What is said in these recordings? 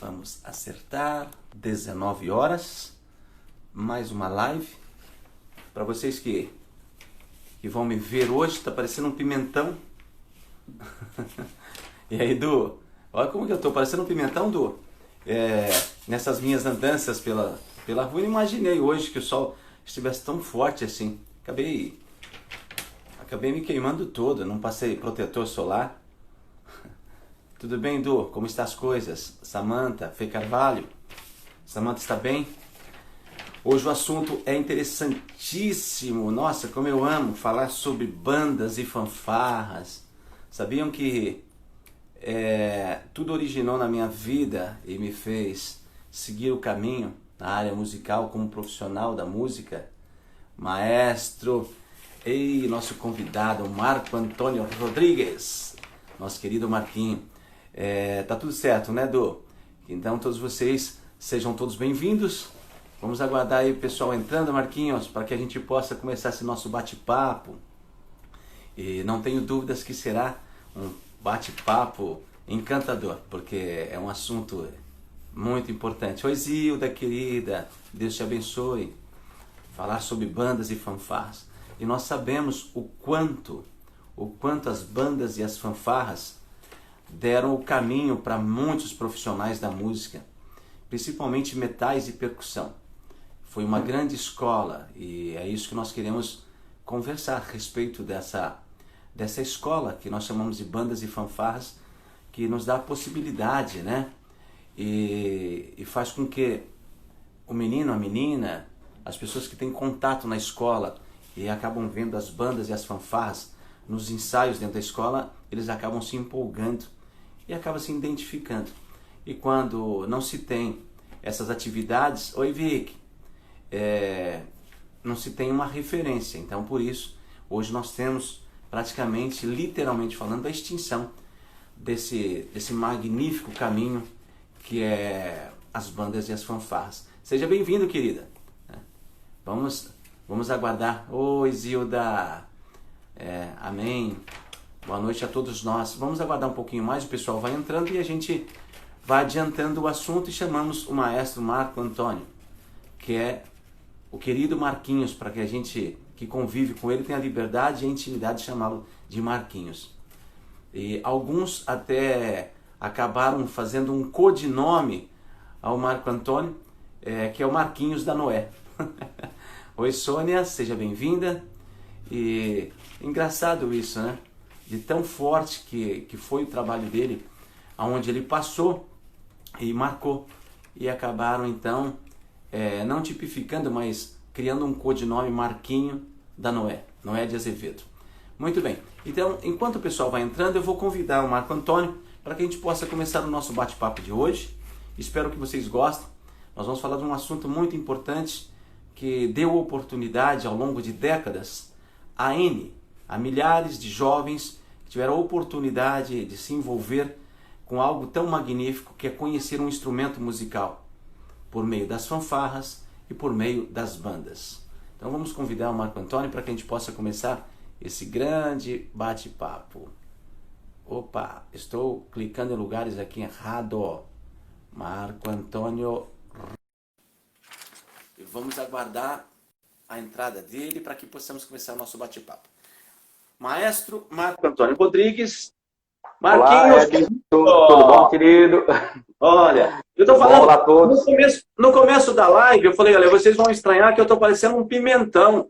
Vamos acertar. 19 horas. Mais uma live. Para vocês que vão me ver hoje, tá parecendo um pimentão. E aí, Du? Olha como que eu tô, parecendo um pimentão, Du. Nessas minhas andanças pela rua, eu não imaginei hoje que o sol estivesse tão forte assim. Acabei me queimando todo, não passei protetor solar. Tudo bem, Du? Como estão as coisas? Samantha, Fê Carvalho. Samantha está bem? Hoje o assunto é interessantíssimo. Nossa, como eu amo falar sobre bandas e fanfarras. Sabiam que tudo originou na minha vida e me fez seguir o caminho na área musical como profissional da música? Maestro e nosso convidado, Marco Antônio Rodrigues, nosso querido Marquinho. Tá tudo certo, né, Du? Então todos vocês sejam todos bem-vindos. Vamos aguardar aí o pessoal entrando, Marquinhos, para que a gente possa começar esse nosso bate-papo. E não tenho dúvidas que será um bate-papo encantador, porque é um assunto muito importante. Oi, Zilda, querida, Deus te abençoe. Falar sobre bandas e fanfarras. E nós sabemos o quanto as bandas e as fanfarras deram o caminho para muitos profissionais da música, principalmente metais e percussão. Foi uma grande escola e é isso que nós queremos conversar a respeito dessa escola que nós chamamos de bandas e fanfarras, que nos dá a possibilidade, né? E faz com que o menino, a menina, as pessoas que têm contato na escola e acabam vendo as bandas e as fanfarras nos ensaios dentro da escola, eles acabam se empolgando e acabam se identificando. E quando não se tem essas atividades, oi Vic, não se tem uma referência. Então por isso, hoje nós temos praticamente, literalmente falando, a extinção desse magnífico caminho que é as bandas e as fanfarras. Seja bem-vindo, querida. Vamos aguardar. Oi, Zilda. Amém. Boa noite a todos nós. Vamos aguardar um pouquinho mais, o pessoal vai entrando e a gente vai adiantando o assunto e chamamos o maestro Marco Antônio, que é o querido Marquinhos, para que a gente que convive com ele tenha a liberdade e a intimidade de chamá-lo de Marquinhos. E alguns até acabaram fazendo um codinome ao Marco Antônio, que é o Marquinhos da Noé. Oi, Sônia, seja bem-vinda. E engraçado isso, né? De tão forte que foi o trabalho dele, aonde ele passou e marcou. E acabaram, então, não tipificando, mas criando um codinome Marquinho da Noé, Noé de Azevedo. Muito bem. Então, enquanto o pessoal vai entrando, eu vou convidar o Marco Antônio para que a gente possa começar o nosso bate-papo de hoje. Espero que vocês gostem. Nós vamos falar de um assunto muito importante que deu oportunidade ao longo de décadas a milhares de jovens que tiveram a oportunidade de se envolver com algo tão magnífico que é conhecer um instrumento musical por meio das fanfarras e por meio das bandas. Então vamos convidar o Marco Antônio para que a gente possa começar esse grande bate-papo. Opa, estou clicando em lugares aqui errado. Marco Antônio. E vamos aguardar a entrada dele para que possamos começar o nosso bate-papo. Maestro Marco Antônio Rodrigues. Marquinhos. Olá, tudo bom, querido? Olha, eu estou falando, olá a todos. No começo da live, eu falei, olha, vocês vão estranhar que eu estou parecendo um pimentão.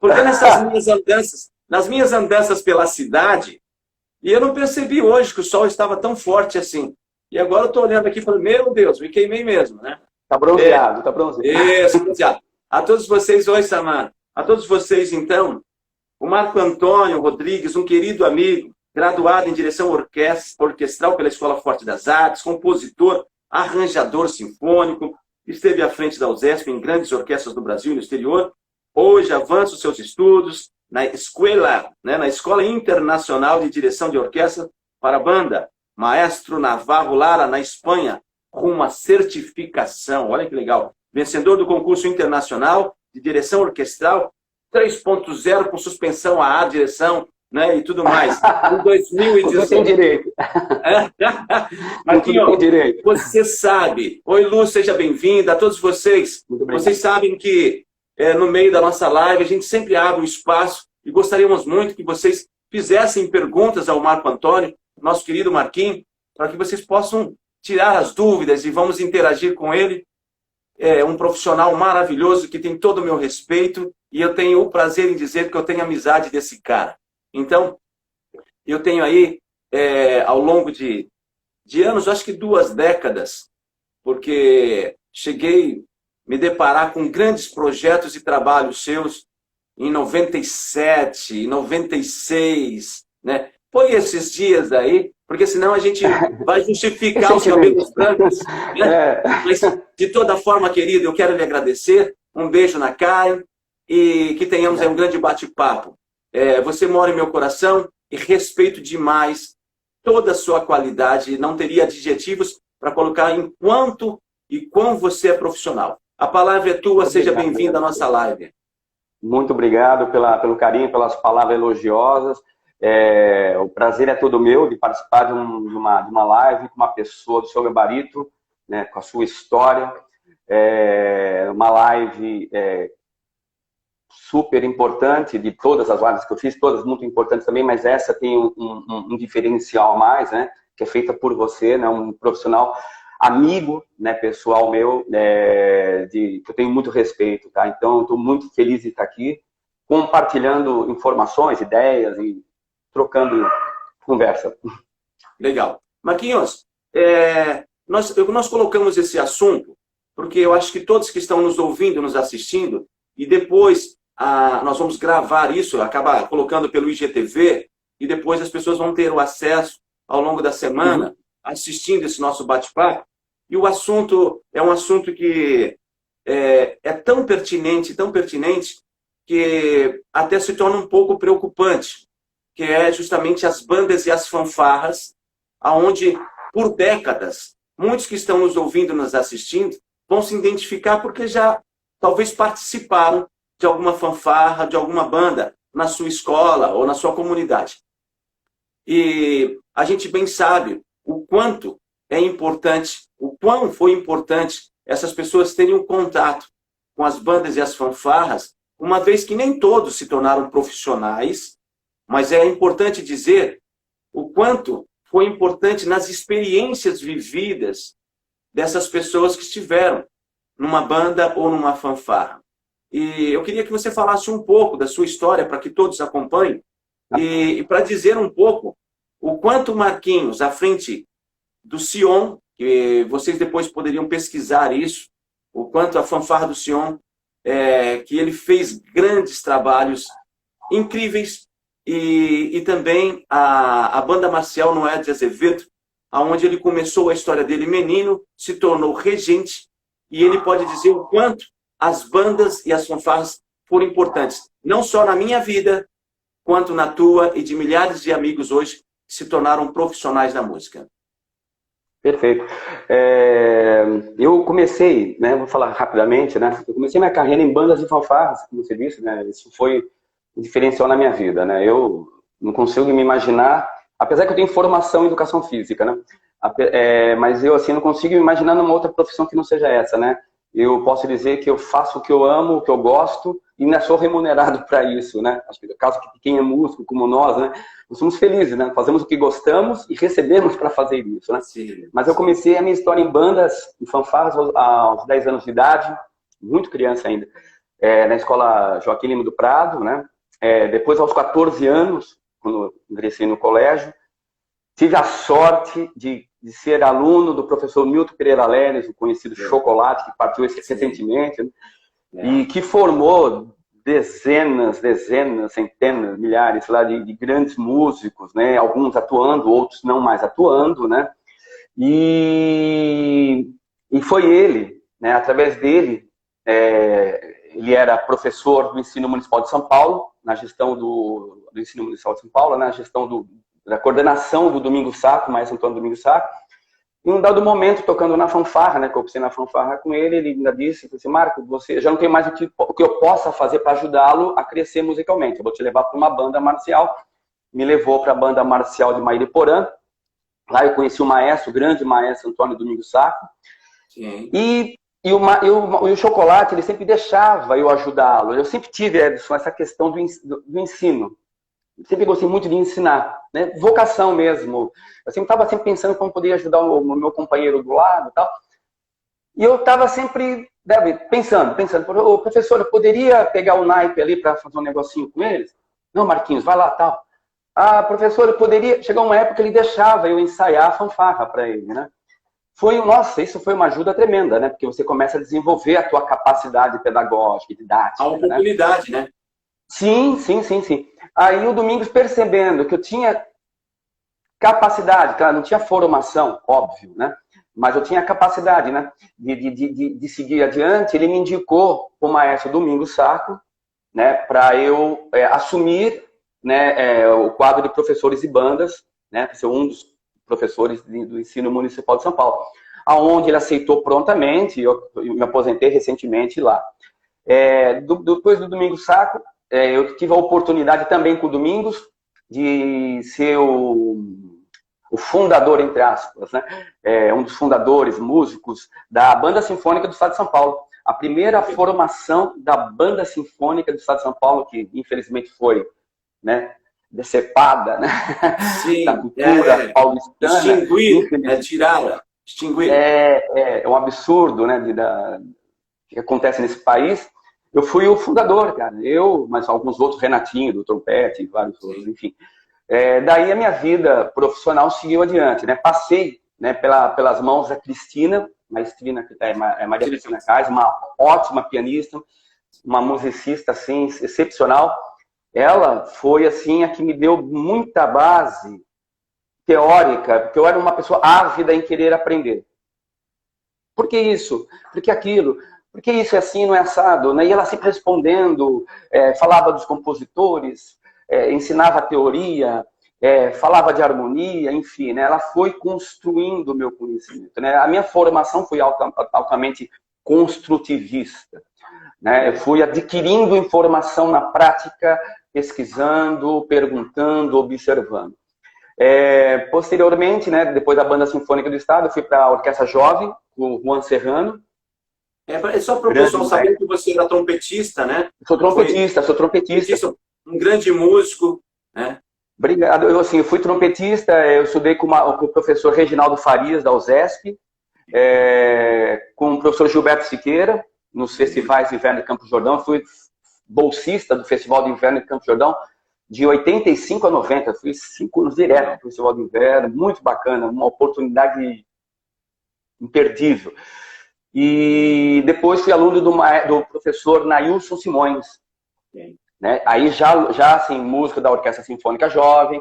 Porque nas minhas andanças pela cidade, e eu não percebi hoje que o sol estava tão forte assim. E agora eu estou olhando aqui e falando, meu Deus, me queimei mesmo, né? Tá bronzeado, tá bronzeado. Isso, bronzeado. A todos vocês, oi, Samar. A todos vocês, então, o Marco Antônio Rodrigues, um querido amigo, graduado em direção orquestral pela Escola Forte das Artes, compositor, arranjador sinfônico, esteve à frente da USESP em grandes orquestras do Brasil e no exterior. Hoje avança os seus estudos na Escuela, na Escola Internacional de Direção de Orquestra para Banda, Maestro Navarro Lara, na Espanha, com uma certificação. Olha que legal. Vencedor do concurso internacional de direção orquestral 3.0 com suspensão à direção né, e tudo mais. Em Você tem 2018. direito. Marquinhos, Tem direito. você sabe. Oi, Lu, seja bem-vinda. A todos vocês. Muito obrigado. Vocês sabem que no meio da nossa live a gente sempre abre um espaço e gostaríamos muito que vocês fizessem perguntas ao Marco Antônio, nosso querido Marquinhos, para que vocês possam tirar as dúvidas e vamos interagir com ele. É um profissional maravilhoso que tem todo o meu respeito e eu tenho o prazer em dizer que eu tenho amizade desse cara. Então, eu tenho aí, ao longo de anos, acho que 2 décadas, porque cheguei a me deparar com grandes projetos e trabalhos seus em 97, em 96, né? Foi esses dias aí, porque senão a gente vai justificar os cabelos brancos, né? Mas, de toda forma, querido, eu quero lhe agradecer. Um beijo na Karen e que tenhamos aí um grande bate-papo. Você mora em meu coração e respeito demais toda a sua qualidade. Não teria adjetivos para colocar em quanto e quão você é profissional. A palavra é tua, seja bem-vindo à nossa live. Muito obrigado pelo carinho, pelas palavras elogiosas. O prazer é todo meu de participar de uma live com uma pessoa do seu gabarito, né, com a sua história. Uma live super importante, de todas as lives que eu fiz, todas muito importantes também, mas essa tem um diferencial a mais, né, que é feita por você, né, um profissional amigo, né, pessoal meu, que eu tenho muito respeito, tá? Então, eu estou muito feliz de estar aqui, compartilhando informações, ideias e trocando conversa. Legal. Marquinhos, nós colocamos esse assunto porque eu acho que todos que estão nos ouvindo, nos assistindo, e depois nós vamos gravar isso, acabar colocando pelo IGTV, e depois as pessoas vão ter o acesso ao longo da semana, assistindo esse nosso bate-papo. E o assunto é um assunto que é tão pertinente, que até se torna um pouco preocupante, que é justamente as bandas e as fanfarras, aonde por décadas, muitos que estão nos ouvindo, nos assistindo, vão se identificar porque já talvez participaram de alguma fanfarra, de alguma banda na sua escola ou na sua comunidade. E a gente bem sabe o quanto é importante, o quão foi importante essas pessoas terem um contato com as bandas e as fanfarras, uma vez que nem todos se tornaram profissionais, mas é importante dizer o quanto foi importante nas experiências vividas dessas pessoas que estiveram numa banda ou numa fanfarra. E eu queria que você falasse um pouco da sua história para que todos acompanhem e para dizer um pouco o quanto Marquinhos, à frente do Sion, que vocês depois poderiam pesquisar isso, o quanto a fanfarra do Sion, que ele fez grandes trabalhos incríveis, e também a banda marcial Noé de Azevedo, onde ele começou a história dele menino, se tornou regente, e ele pode dizer o quanto as bandas e as fanfarras foram importantes, não só na minha vida, quanto na tua e de milhares de amigos hoje que se tornaram profissionais da música. Perfeito. Eu comecei, né, vou falar rapidamente, né, eu comecei minha carreira em bandas e fanfarras, como você disse, né, isso foi um diferencial na minha vida, né, eu não consigo me imaginar, apesar que eu tenho formação em educação física, né, mas eu assim não consigo me imaginar numa outra profissão que não seja essa, né. Eu posso dizer que eu faço o que eu amo, o que eu gosto, e ainda sou remunerado para isso, né? Acho que no caso que quem é músico, como nós, né? Nós somos felizes, né? Fazemos o que gostamos e recebemos para fazer isso, né? Sim. Mas eu comecei a minha história em bandas, em fanfarras, aos 10 anos de idade, muito criança ainda, na escola Joaquim Lima do Prado, né? Depois, aos 14 anos, quando ingressei no colégio, tive a sorte de ser aluno do professor Milton Pereira Leles, o conhecido Chocolate, que partiu recentemente, né? E que formou dezenas, centenas, milhares lá de grandes músicos, né? Alguns atuando, outros não mais atuando, né? E foi ele, né? Através dele, ele era professor do Ensino Municipal de São Paulo, na gestão do Ensino Municipal de São Paulo, na gestão da coordenação do Domingo Sacro, Maestro Antônio Domingo Sacro. Em um dado momento, tocando na fanfarra, né, que eu comecei na fanfarra com ele, ele ainda disse, assim, Marco, você já não tem mais o que eu possa fazer para ajudá-lo a crescer musicalmente. Eu vou te levar para uma banda marcial. me levou para a banda marcial de Mairiporã. Lá eu conheci o maestro, o grande maestro Antônio Domingos Sacco. Sim. E o Chocolate, ele sempre deixava eu ajudá-lo. Eu sempre tive, Edson, essa questão do ensino. Eu sempre gostei muito de ensinar, né? Vocação mesmo. Eu sempre estava pensando como poderia ajudar o meu companheiro do lado e tal. E eu estava sempre, pensando, ô, professor, eu poderia pegar o naipe ali para fazer um negocinho com eles? Não, Marquinhos, vai lá, tal. Ah, professor, eu poderia... Chegou uma época que ele deixava eu ensaiar a fanfarra para ele, né? Nossa, isso foi uma ajuda tremenda, né? Porque você começa a desenvolver a tua capacidade pedagógica, didática, A oportunidade, né? Sim. Aí o Domingos, percebendo que eu tinha capacidade, claro, não tinha formação, óbvio, né? Mas eu tinha capacidade, né? De seguir adiante, ele me indicou o maestro Domingos Sacco, né? Para eu assumir, né? O quadro de professores e bandas, né? Ser um dos professores do ensino municipal de São Paulo, aonde ele aceitou prontamente. Eu me aposentei recentemente lá. Depois do Domingos Sacco, eu tive a oportunidade também com o Domingos de ser o fundador, entre aspas, né? Um dos fundadores, músicos da Banda Sinfônica do Estado de São Paulo. A primeira formação da Banda Sinfônica do Estado de São Paulo, que infelizmente foi, né, decepada, né? Sim, da cultura paulistana. Extinguir. É um absurdo, né, que acontece nesse país. Eu fui o fundador, cara. Mas alguns outros, Renatinho, do trompete, vários outros, enfim. Daí a minha vida profissional seguiu adiante, né? Passei, né, pelas mãos da Cristina, Maria Cristina Kais, uma ótima pianista, uma musicista, assim, excepcional. Ela foi, assim, a que me deu muita base teórica, porque eu era uma pessoa ávida em querer aprender. Por que isso? Por que aquilo? Por que isso é assim, não é assado? Né? E ela sempre respondendo, falava dos compositores, ensinava a teoria, falava de harmonia, enfim, né? Ela foi construindo o meu conhecimento. Né? A minha formação foi altamente construtivista. Né? Eu fui adquirindo informação na prática, pesquisando, perguntando, observando. Posteriormente, né, depois da Banda Sinfônica do Estado, eu fui para a Orquestra Jovem, com o Juan Serrano. Só para o pessoal saber que você era trompetista, né? Sou trompetista. Um grande músico, né? Obrigado. Eu fui trompetista, eu estudei com o professor Reginaldo Farias, da USESP, com o professor Gilberto Siqueira, nos festivais de inverno de Campos do Jordão. Fui bolsista do Festival de Inverno de Campos do Jordão, de 85 a 90. Fui 5 anos direto no Festival de Inverno, muito bacana, uma oportunidade imperdível. E depois fui aluno do professor Nailson Simões, né? Aí já assim, música da Orquestra Sinfônica Jovem.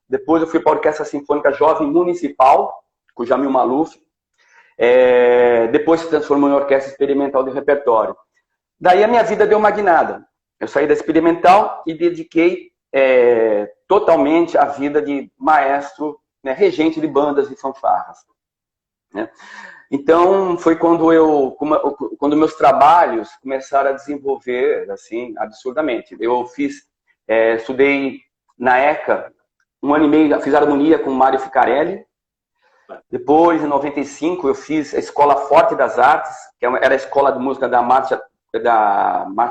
Depois eu fui para a Orquestra Sinfônica Jovem Municipal, com o Jamil Maluf. Depois se transformou em Orquestra Experimental de Repertório. Daí a minha vida deu uma guinada. Eu saí da experimental e dediquei totalmente a vida de maestro, né, regente de bandas e fanfarras. Né? Então, foi quando meus trabalhos começaram a desenvolver, assim, absurdamente. Eu estudei na ECA, 1 ano e meio, fiz harmonia com o Mário Ficarelli. Depois, em 95, eu fiz a Escola Forte das Artes, que era a escola de música da Márcia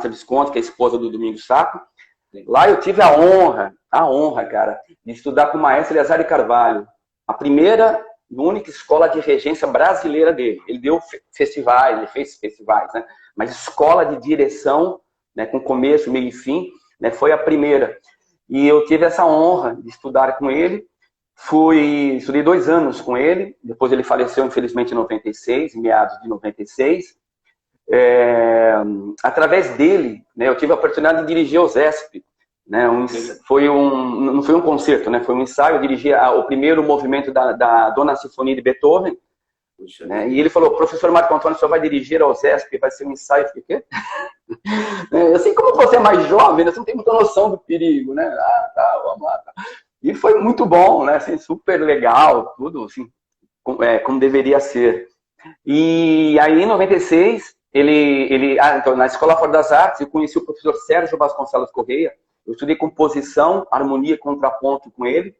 Visconti, que é a esposa do Domingos Sacco. Lá eu tive a honra, cara, de estudar com o maestro Eleazar de Carvalho. A primeira e única escola de regência brasileira dele. Ele deu festivais, ele fez festivais, né? Mas escola de direção, né, com começo, meio e fim, né, foi a primeira. E eu tive essa honra de estudar com ele. Estudei 2 anos com ele. Depois ele faleceu, infelizmente, em 96, em meados de 96. Através dele, né, eu tive a oportunidade de dirigir o ZESP. Né, não foi um concerto, né, foi um ensaio. Eu dirigi o primeiro movimento da Dona Sinfonia de Beethoven. Né, e ele falou: professor Marco Antônio, o senhor vai dirigir ao ZESP, vai ser um ensaio. Eu fiquei, quê? Assim, como você é mais jovem, você não tem muita noção do perigo, né? Vamos lá. Tá. E foi muito bom, né? Assim, super legal, tudo assim, como deveria ser. E aí, em 96, então, na Escola Fora das Artes, eu conheci o professor Sérgio Vasconcelos Correia. Eu estudei composição, harmonia e contraponto com ele.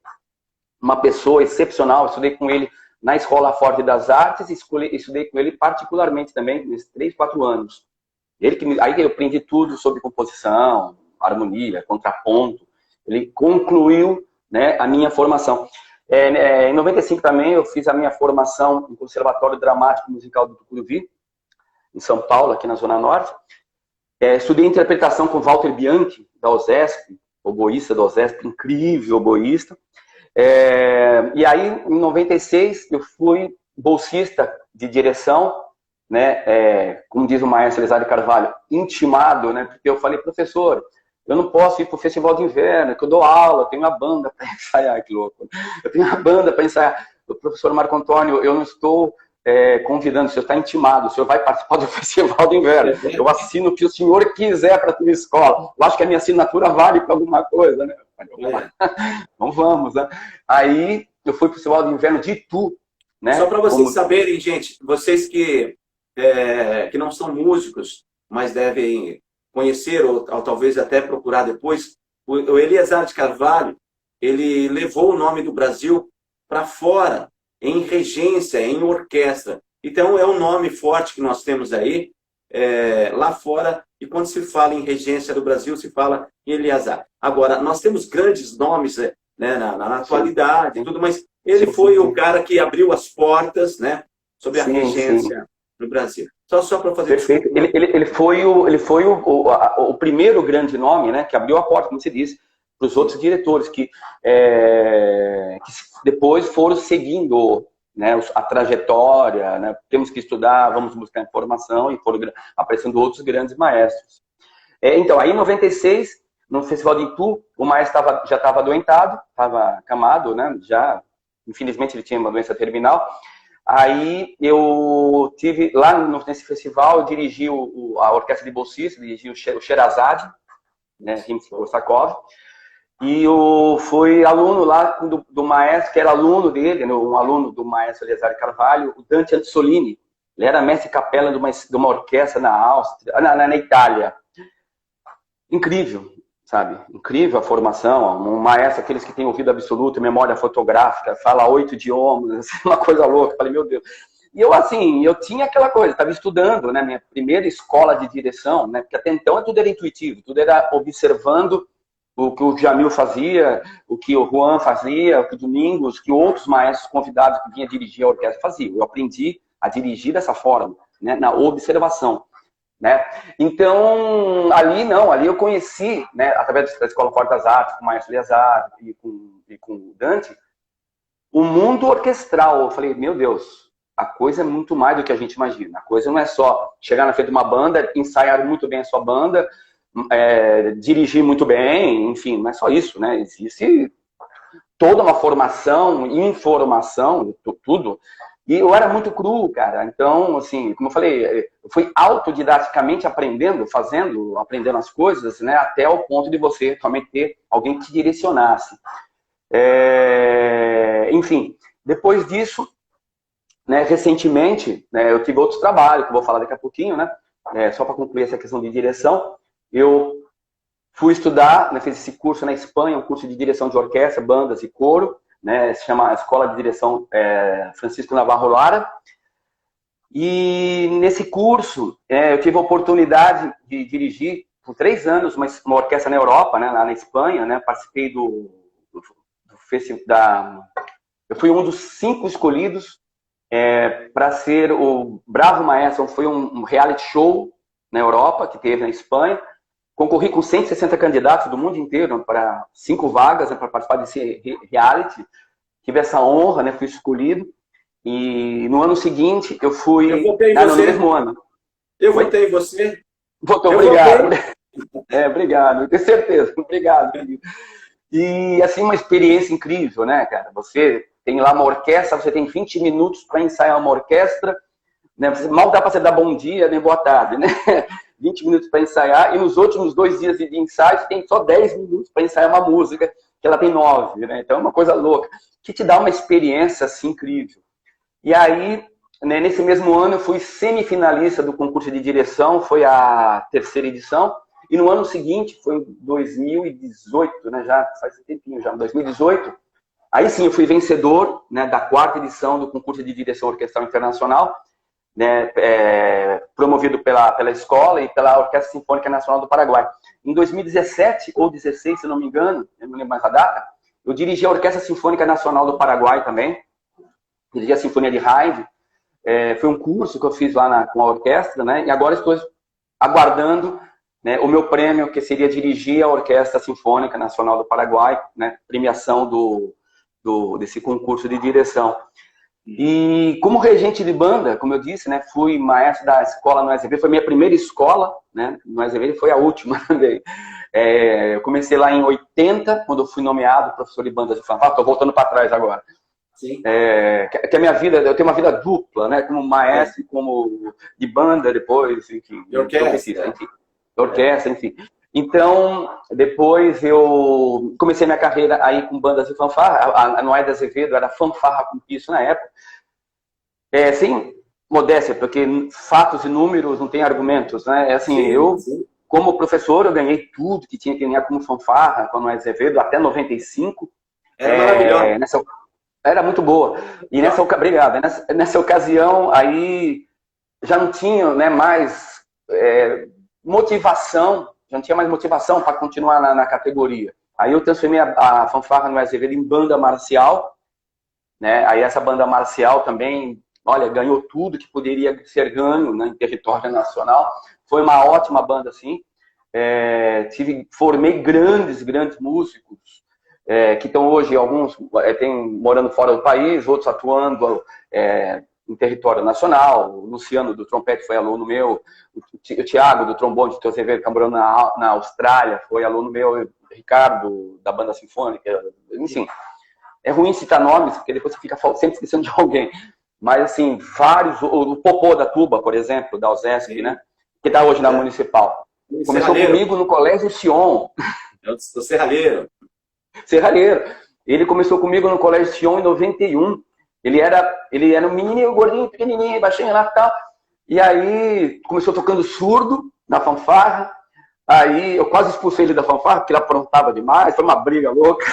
Uma pessoa excepcional. Eu estudei com ele na Escola Forte das Artes, estudei com ele particularmente também, nesses 3, 4 anos. Aí eu aprendi tudo sobre composição, harmonia, contraponto. Ele concluiu, né, a minha formação. Em 95 também eu fiz a minha formação no Conservatório Dramático Musical do Tucuruvi, em São Paulo, aqui na Zona Norte. Estudei interpretação com Walter Bianchi, da OSESP, oboísta da OSESP, incrível oboísta. E aí, em 96, eu fui bolsista de direção, né, como diz o maestro Elizardo Carvalho, intimado, né, porque eu falei, professor, eu não posso ir para o Festival de Inverno, que eu dou aula, eu tenho uma banda para ensaiar, que louco. Eu tenho uma banda para ensaiar. O professor Marco Antônio, eu não estou convidando, o senhor está intimado, o senhor vai participar do Festival de Inverno. Eu assino o que o senhor quiser para a tua escola. Eu acho que a minha assinatura vale para alguma coisa, né? Então vamos, né? Aí eu fui para o Festival de Inverno de Itu, né? Só para vocês saberem, gente, vocês que não são músicos, mas devem conhecer ou talvez até procurar depois, o Eliezer de Carvalho, ele levou o nome do Brasil para fora, em regência, em orquestra. Então é um nome forte que nós temos aí, lá fora, e quando se fala em regência do Brasil, se fala em Eliezer. Agora, nós temos grandes nomes, né, na atualidade e tudo, mas ele foi o cara que abriu as portas, né, sobre a regência no Brasil. Só para fazer... Perfeito. Ele foi o primeiro grande nome, né, que abriu a porta, como você disse, para os outros diretores que depois foram seguindo, né, a trajetória, né, temos que estudar, vamos buscar informação, e foram aparecendo outros grandes maestros. Então, aí em 96, no Festival de Itu, o maestro já estava adoentado, estava acamado, né, já, infelizmente ele tinha uma doença terminal. Aí eu tive, lá nesse festival, eu dirigi a orquestra de bolsistas, dirigi o Sherazade, né, Rimsky-Korsakov, e eu fui aluno lá do maestro, que era aluno dele, um aluno do maestro Eliezer Carvalho, o Dante Ansolini. Ele era mestre capela de uma orquestra na Áustria, na Itália. Incrível, sabe? Incrível a formação. Um maestro, aqueles que têm ouvido absoluto, memória fotográfica, fala 8 idiomas, uma coisa louca. Falei, meu Deus. E eu, assim, eu tinha aquela coisa, estava estudando, né? Minha primeira escola de direção, né? Porque até então tudo era intuitivo, tudo era observando o que o Jamil fazia, o que o Juan fazia, o que o Domingos, que outros maestros convidados que vinham dirigir a orquestra faziam. Eu aprendi a dirigir dessa forma, né? Na observação. Né? Então, ali eu conheci, né, através da Escola Forte das Artes, com o maestro Eliezer e com o Dante, o mundo orquestral. Eu falei, meu Deus, a coisa é muito mais do que a gente imagina. A coisa não é só chegar na frente de uma banda, ensaiar muito bem a sua banda, dirigir muito bem, enfim, não é só isso, né? Existe toda uma formação, informação, tudo. E eu era muito cru, cara. Então, assim, como eu falei, eu fui autodidaticamente aprendendo as coisas, né? Até o ponto de você realmente ter alguém que te direcionasse. Enfim, depois disso, né, recentemente, né, eu tive outros trabalhos, que eu vou falar daqui a pouquinho, né? Só para concluir essa questão de direção, eu fui estudar, né, fiz esse curso na Espanha, um curso de direção de orquestra, bandas e coro, né, se chama Escola de Direção Francisco Navarro Lara. E nesse curso, eu tive a oportunidade de dirigir por 3 anos uma orquestra na Europa, né, lá na Espanha, né, participei do festival eu fui um dos 5 escolhidos para ser o Bravo Maestro. Foi um reality show na Europa, que teve na Espanha. Concorri com 160 candidatos do mundo inteiro para 5 vagas, né, para participar desse reality. Tive essa honra, né, fui escolhido. E no ano seguinte, eu fui... Eu votei em você. No mesmo ano. Eu votei em você. Votou, obrigado. Obrigado, tenho certeza. Obrigado, querido. E, assim, uma experiência incrível, né, cara? Você tem lá uma orquestra, você tem 20 minutos para ensaiar uma orquestra, né? Mal dá para você dar bom dia, nem boa tarde, né? 20 minutos para ensaiar, e nos últimos 2 dias de ensaio, você tem só 10 minutos para ensaiar uma música, que ela tem 9, né? Então é uma coisa louca, que te dá uma experiência, assim, incrível. E aí, né, nesse mesmo ano, eu fui semifinalista do concurso de direção, foi a 3ª edição, E no ano seguinte, foi em 2018, né, já faz um tempinho já, 2018, aí sim eu fui vencedor, né, da 4ª edição do concurso de direção orquestral internacional, né, promovido pela escola e pela Orquestra Sinfônica Nacional do Paraguai. Em 2017 ou 2016, se não me engano, eu não lembro mais a data, eu dirigi a Orquestra Sinfônica Nacional do Paraguai também, dirigi a Sinfonia de Haydn. Foi um curso que eu fiz lá com a orquestra, né, e agora estou aguardando, né, o meu prêmio, que seria dirigir a Orquestra Sinfônica Nacional do Paraguai, né, premiação desse concurso de direção. E como regente de banda, como eu disse, né, fui maestro da escola no Azevedo, foi minha primeira escola, né, no Azevedo, foi a última também. Eu comecei lá em 80, quando eu fui nomeado professor de bandas de fanfarra, estou voltando para trás agora. Sim. Que a minha vida, eu tenho uma vida dupla, né, como maestro, como de banda depois, enfim. De orquestra. Enfim, orquestra, enfim. Então, depois eu comecei minha carreira aí com bandas de fanfarra. A Noé Azevedo era fanfarra com piso na época. Sem modéstia, porque fatos e números não tem argumentos, né? Assim, sim. Como professor, eu ganhei tudo que tinha que ganhar como fanfarra com a Noé Azevedo, até 95. Era maravilhoso. Era muito boa. E obrigado. Nessa ocasião, aí já não tinha, né, mais motivação, já não tinha mais motivação para continuar na categoria. Aí eu transformei a fanfarra no Azevedo em banda marcial, né? Aí essa banda marcial também, olha, ganhou tudo que poderia ser ganho, né, em território nacional. Foi uma ótima banda, assim. Formei grandes músicos, que estão hoje, alguns morando fora do país, outros atuando em território nacional. O Luciano do trompete foi aluno meu, o Thiago do trombone de Azevedo, que morando na Austrália, foi aluno meu, o Ricardo da banda sinfônica, enfim. É ruim citar nomes, porque depois você fica sempre esquecendo de alguém. Mas, assim, vários, o Popô da Tuba, por exemplo, da USESP, né, que está hoje na Municipal. Começou comigo no Colégio Sion. É o Serralheiro. Serralheiro. Ele começou comigo no Colégio Sion em 91. Ele era um menino gordinho, pequenininho, baixinho lá e tal. E aí começou tocando surdo na fanfarra. Aí eu quase expulsei ele da fanfarra, porque ele aprontava demais. Foi uma briga louca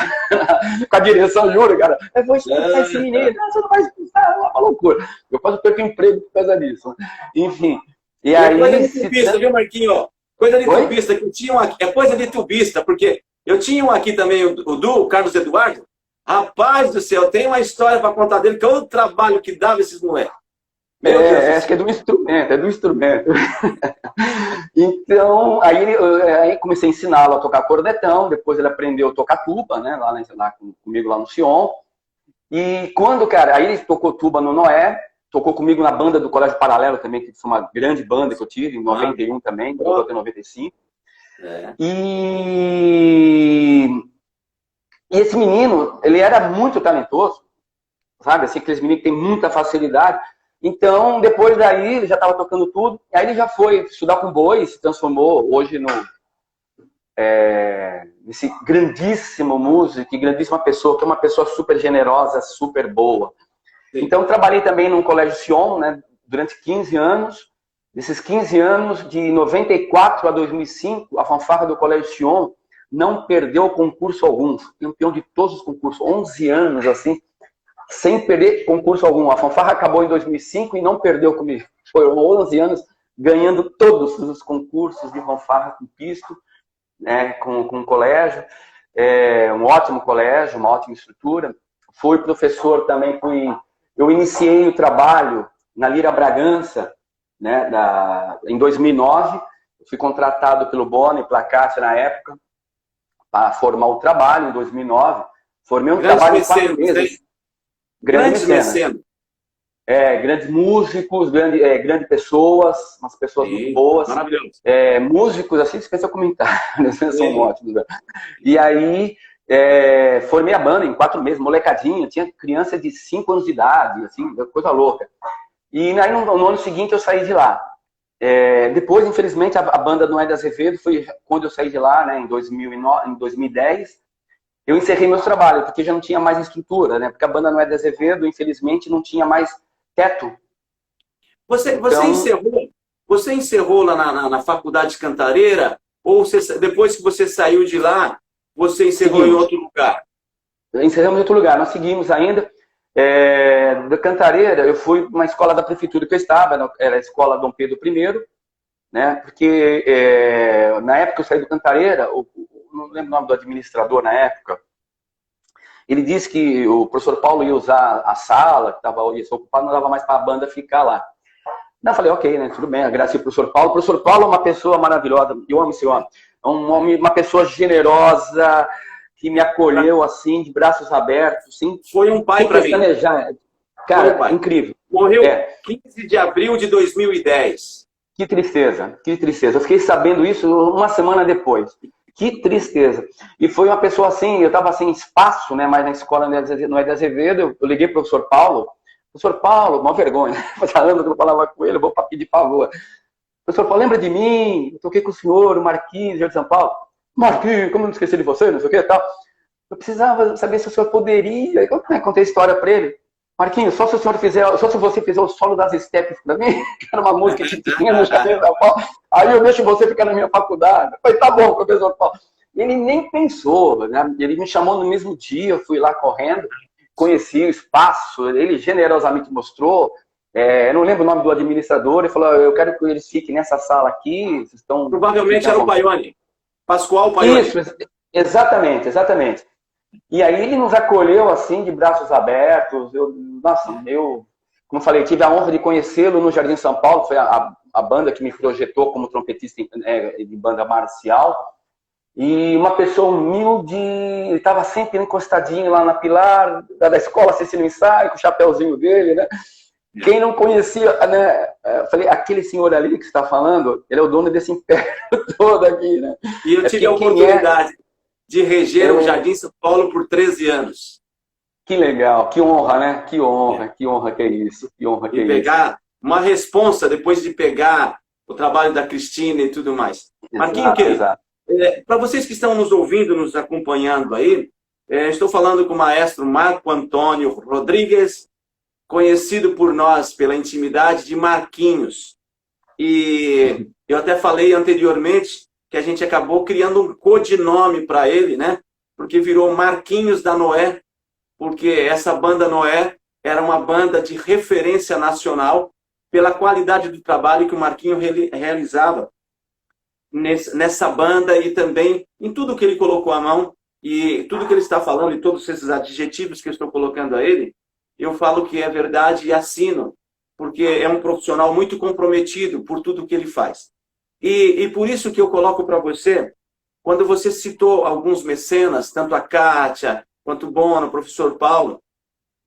com a direção, juro, cara. Eu vou expulsar esse menino. Não, você não vai expulsar, é uma loucura. Eu quase perdi o emprego por causa disso. Enfim. E aí... Coisa de tubista, viu, Marquinho? Coisa de tubista, que eu tinha aqui. É coisa de tubista, porque eu tinha um aqui também, o Carlos Eduardo. Rapaz do céu, tem uma história para contar dele, que é o trabalho que dava esses moleques. Acho que é do instrumento, Então, aí comecei a ensiná-lo a tocar cordetão, depois ele aprendeu a tocar tuba, né, comigo lá no Sion. E quando, cara, aí ele tocou tuba no Noé, tocou comigo na banda do Colégio Paralelo também, que foi uma grande banda que eu tive, em 91 também, tocou até 95. E esse menino, ele era muito talentoso, sabe? Assim, aqueles meninos que têm muita facilidade. Então, depois daí, ele já estava tocando tudo. Aí ele já foi estudar com boi, se transformou hoje nesse grandíssimo músico e grandíssima pessoa, que é uma pessoa super generosa, super boa. Sim. Então, trabalhei também num colégio Sion, né, durante 15 anos. Desses 15 anos, de 94 a 2005, a fanfarra do colégio Sion não perdeu concurso algum. Campeão de todos os concursos, 11 anos, assim, sem perder concurso algum. A fanfarra acabou em 2005 e não perdeu comigo. Foram 11 anos ganhando todos os concursos de fanfarra com pisto, né, com o colégio. Um ótimo colégio, uma ótima estrutura. Fui professor também, eu iniciei o trabalho na Lira Bragança, né, em 2009. Eu fui contratado pelo Boni, pela Cátia na época, para formar o trabalho em 2009. Formei um trabalho em 4 meses. Grandes mecenas. Grandes músicos, grandes pessoas, umas pessoas muito boas. Maravilhoso. Músicos, assim, dispensa comentários, são ótimos. Né? E aí, formei a banda em 4 meses, molecadinha, tinha criança de 5 anos de idade, assim, coisa louca. E aí, no ano seguinte, eu saí de lá. Depois, infelizmente, a banda Noé Azevedo foi quando eu saí de lá, né, em 2010. Eu encerrei meus trabalhos, porque já não tinha mais estrutura, né? Porque a banda Noé Azevedo, infelizmente, não tinha mais teto. Você encerrou lá na Faculdade Cantareira Ou depois que você saiu de lá, você encerrou em outro lugar? Encerramos em outro lugar. Nós seguimos ainda. Da Cantareira, eu fui uma escola da prefeitura que eu estava, era a escola Dom Pedro I, né? Porque na época que eu saí do Cantareira, não lembro o nome do administrador na época, ele disse que o professor Paulo ia usar a sala, que ia ser ocupado, não dava mais para a banda ficar lá. Eu falei, ok, né, tudo bem, agradeço ao professor Paulo. O professor Paulo é uma pessoa maravilhosa, eu amo esse homem. É um homem, uma pessoa generosa, que me acolheu assim, de braços abertos. Sim, foi um pai para mim. Cara, incrível. Morreu 15 de abril de 2010. Que tristeza, que tristeza. Eu fiquei sabendo isso uma semana depois. Que tristeza. E foi uma pessoa assim, eu estava sem espaço, né, mas na escola no Ed Azevedo, eu liguei para o professor Paulo. Professor Paulo, uma vergonha, fazia anos que eu não falava com ele, eu vou pedir favor. Professor Paulo, lembra de mim? Eu toquei com o senhor, o Marquinhos, de São Paulo. Marquinhos, como eu não esqueci de você, não sei o que e tal. Eu precisava saber se o senhor poderia. Eu contei a história para ele. Marquinhos, só se o senhor fizer, só se você fizer o solo das estepes para mim, que era uma música que tinha no Jardim São Paulo, aí eu deixo você ficar na minha faculdade. Eu falei, tá bom, professor Paulo. Ele nem pensou, né? Ele me chamou no mesmo dia, eu fui lá correndo, conheci o espaço, ele generosamente mostrou. Eu não lembro o nome do administrador, ele falou, eu quero que eles fiquem nessa sala aqui. Vocês estão... Provavelmente era o Paione. Pascoal Paione. Isso, exatamente, exatamente. E aí ele nos acolheu assim, de braços abertos. Eu, como falei, tive a honra de conhecê-lo no Jardim São Paulo, foi a banda que me projetou como trompetista de banda marcial. E uma pessoa humilde, ele estava sempre encostadinho lá na pilar da escola, assistindo o ensaio, com o chapéuzinho dele, né? Quem não conhecia, né? Eu falei, aquele senhor ali que você está falando, ele é o dono desse império todo aqui, né? E eu tive a oportunidade de reger o Jardim São Paulo por 13 anos. Que legal, que honra, né? Que honra que é isso. Que honra que é isso. E pegar uma responsa depois de pegar o trabalho da Cristina e tudo mais. Marquinhos, para vocês que estão nos ouvindo, nos acompanhando aí, estou falando com o maestro Marco Antônio Rodrigues, conhecido por nós pela intimidade de Marquinhos. E eu até falei anteriormente que a gente acabou criando um codinome para ele, né? Porque virou Marquinhos da Noé, porque essa banda Noé era uma banda de referência nacional pela qualidade do trabalho que o Marquinho realizava nessa banda e também em tudo que ele colocou à mão e tudo que ele está falando e todos esses adjetivos que eu estou colocando a ele, eu falo que é verdade e assino, porque é um profissional muito comprometido por tudo que ele faz. E por isso que eu coloco para você, quando você citou alguns mecenas, tanto a Kátia, quanto o Bono, o professor Paulo,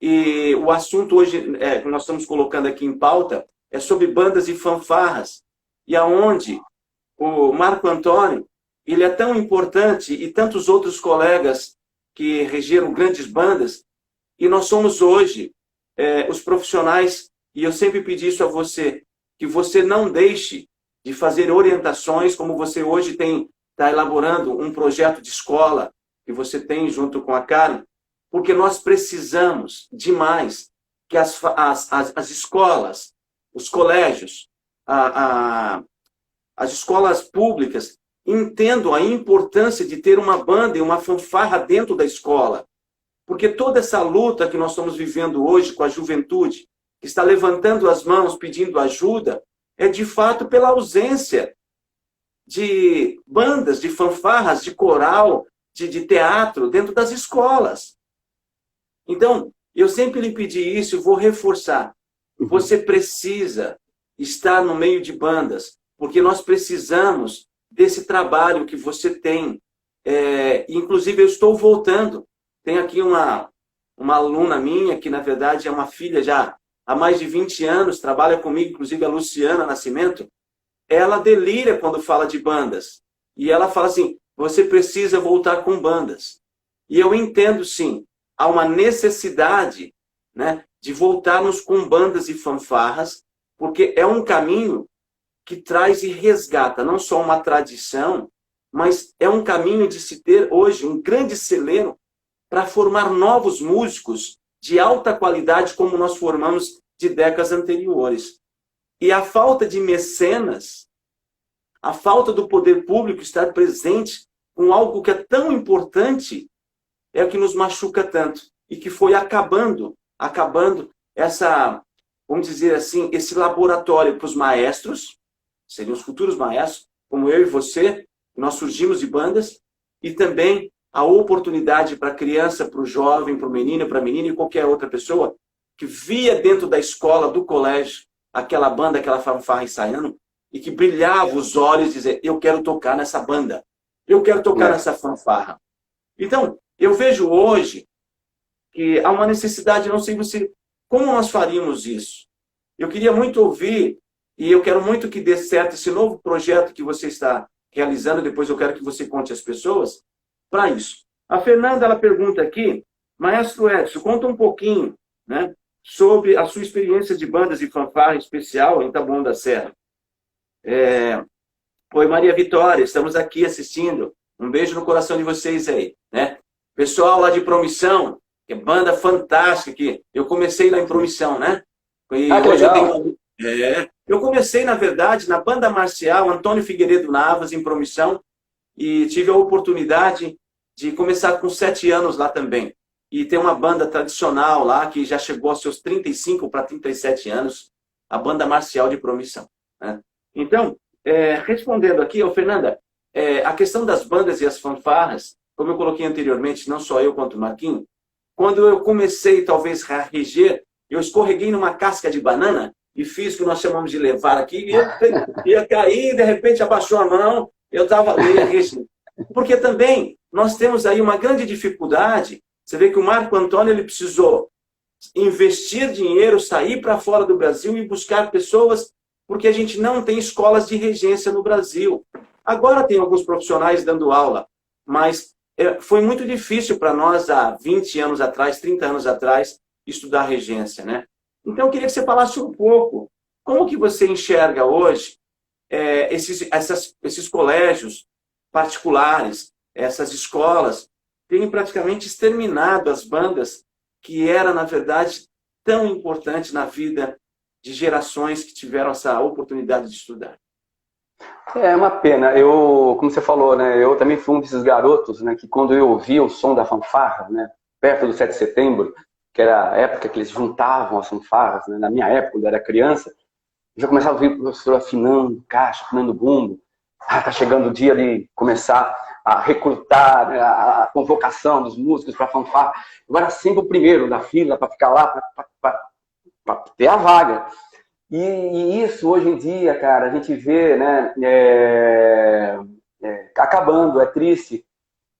e o assunto hoje que nós estamos colocando aqui em pauta é sobre bandas e fanfarras, e aonde o Marco Antônio, ele é tão importante, e tantos outros colegas que regeram grandes bandas, e nós somos hoje os profissionais, e eu sempre pedi isso a você, que você não deixe de fazer orientações, como você hoje está elaborando um projeto de escola, que você tem junto com a Karen, porque nós precisamos demais que as escolas, os colégios, as escolas públicas entendam a importância de ter uma banda e uma fanfarra dentro da escola. Porque toda essa luta que nós estamos vivendo hoje com a juventude, que está levantando as mãos pedindo ajuda, é de fato pela ausência de bandas, de fanfarras, de coral, de teatro dentro das escolas. Então, eu sempre lhe pedi isso e vou reforçar. Você precisa estar no meio de bandas, porque nós precisamos desse trabalho que você tem. Inclusive, eu estou voltando. Tem aqui uma aluna minha, que na verdade é uma filha já há mais de 20 anos, trabalha comigo, inclusive a Luciana Nascimento. Ela delira quando fala de bandas. E ela fala assim, você precisa voltar com bandas. E eu entendo, sim, há uma necessidade, né, de voltarmos com bandas e fanfarras, porque é um caminho que traz e resgata não só uma tradição, mas é um caminho de se ter hoje um grande celeiro para formar novos músicos de alta qualidade, como nós formamos de décadas anteriores. E a falta de mecenas a falta do poder público estar presente com algo que é tão importante é o que nos machuca tanto e que foi acabando essa, vamos dizer assim, esse laboratório para os maestros, seriam os futuros maestros, como eu e você, nós surgimos de bandas, e também a oportunidade para a criança, para o jovem, para o menino, para a menina e qualquer outra pessoa que via dentro da escola, do colégio, aquela banda, aquela fanfarra ensaiando, e que brilhava os olhos e dizer, eu quero tocar nessa banda, eu quero tocar nessa fanfarra. Então, eu vejo hoje que há uma necessidade, não sei você, como nós faríamos isso? Eu queria muito ouvir, e eu quero muito que dê certo esse novo projeto que você está realizando, depois eu quero que você conte às pessoas, para isso. A Fernanda, ela pergunta aqui, Maestro Edson, conta um pouquinho, né, sobre a sua experiência de bandas e fanfarra especial em Taboão da Serra. Oi, Maria Vitória, estamos aqui assistindo. Um beijo no coração de vocês aí, né? Pessoal lá de Promissão, que é banda fantástica aqui. Eu comecei lá em Promissão, né? E hoje eu comecei, na verdade, na banda marcial Antônio Figueiredo Navas, em Promissão, e tive a oportunidade de começar com 7 anos lá também. E tem uma banda tradicional lá, que já chegou aos seus 35 para 37 anos, a banda marcial de Promissão, né? Então, respondendo aqui, Fernanda, a questão das bandas e as fanfarras, como eu coloquei anteriormente, não só eu quanto o Marquinhos, quando eu comecei, talvez, a reger, eu escorreguei numa casca de banana e fiz o que nós chamamos de levar aqui, e ia cair, de repente abaixou a mão, eu estava ali regendo. Porque também nós temos aí uma grande dificuldade. Você vê que o Marco Antônio ele precisou investir dinheiro, sair para fora do Brasil e buscar pessoas, porque a gente não tem escolas de regência no Brasil. Agora tem alguns profissionais dando aula, mas foi muito difícil para nós há 20 anos atrás, 30 anos atrás, estudar regência, né? Então eu queria que você falasse um pouco como que você enxerga hoje esses colégios particulares, essas escolas, têm praticamente exterminado as bandas que era, na verdade, tão importante na vida de gerações que tiveram essa oportunidade de estudar. É uma pena. Como você falou, né, eu também fui um desses garotos, né, que quando eu ouvia o som da fanfarra, né, perto do 7 de setembro, que era a época que eles juntavam as fanfarras, né, na minha época, quando eu era criança, eu já começava a ouvir o professor afinando caixa, afinando bumbo. Tá chegando o dia de começar a recrutar, né, a convocação dos músicos para fanfarra. Eu era sempre o primeiro da fila para ficar lá, para ter a vaga. E isso, hoje em dia, cara, a gente vê, né, acabando, é triste.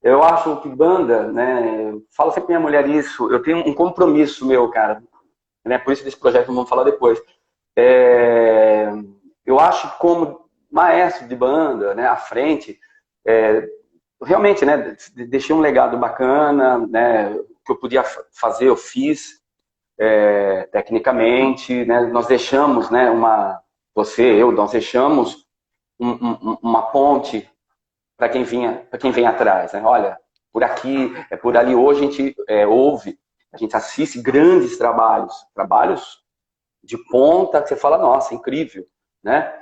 Eu acho que banda, né, falo sempre pra minha mulher isso, eu tenho um compromisso meu, cara, né, por isso desse projeto que vamos falar depois. Eu acho que como maestro de banda, né, à frente, realmente, né, deixei um legado bacana, né, que eu podia fazer, eu fiz. Tecnicamente, né, nós deixamos, né, nós deixamos uma ponte para quem vem atrás, né? Olha, por aqui, por ali. Hoje a gente ouve, a gente assiste grandes trabalhos de ponta que você fala, nossa, incrível, né?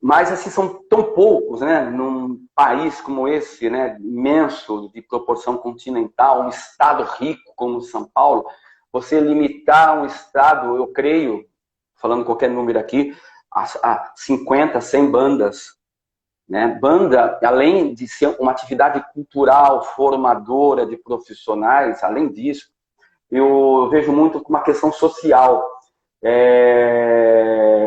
Mas assim, são tão poucos, né? Num país como esse, né? Imenso, de proporção continental, um estado rico como São Paulo, você limitar um estado, eu creio, falando qualquer número aqui, a 50, 100 bandas, né? Banda, além de ser uma atividade cultural, formadora de profissionais, além disso, eu vejo muito como uma questão social.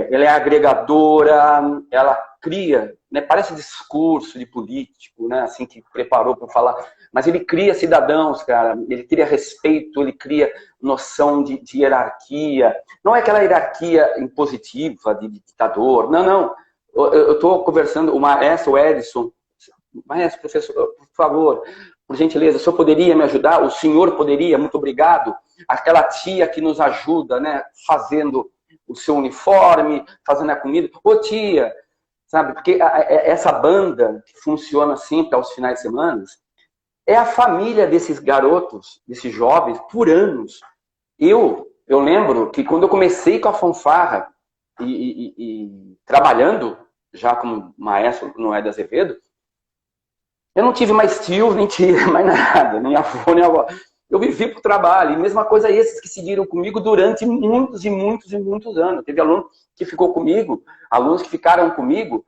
Ela é agregadora, ela cria, né, parece discurso de político, né, assim, que preparou para falar, mas ele cria cidadãos, cara, ele cria respeito, ele cria noção de hierarquia, não é aquela hierarquia impositiva de ditador, não, eu estou conversando, o maestro Edson, maestro, professor, por favor, por gentileza, o senhor poderia me ajudar? O senhor poderia? Muito obrigado. Aquela tia que nos ajuda, né, fazendo o seu uniforme, fazendo a comida. Ô tia, sabe? Porque essa banda que funciona sempre aos finais de semana é a família desses garotos, desses jovens, por anos. Eu lembro que quando eu comecei com a fanfarra, e trabalhando já como maestro no Hélio Azevedo, eu não tive mais tio, nem tia, mais nada, nem avô, nem avó. Eu vivi pro trabalho. E mesma coisa esses que seguiram comigo durante muitos e muitos e muitos anos. Teve aluno que ficou comigo, alunos que ficaram comigo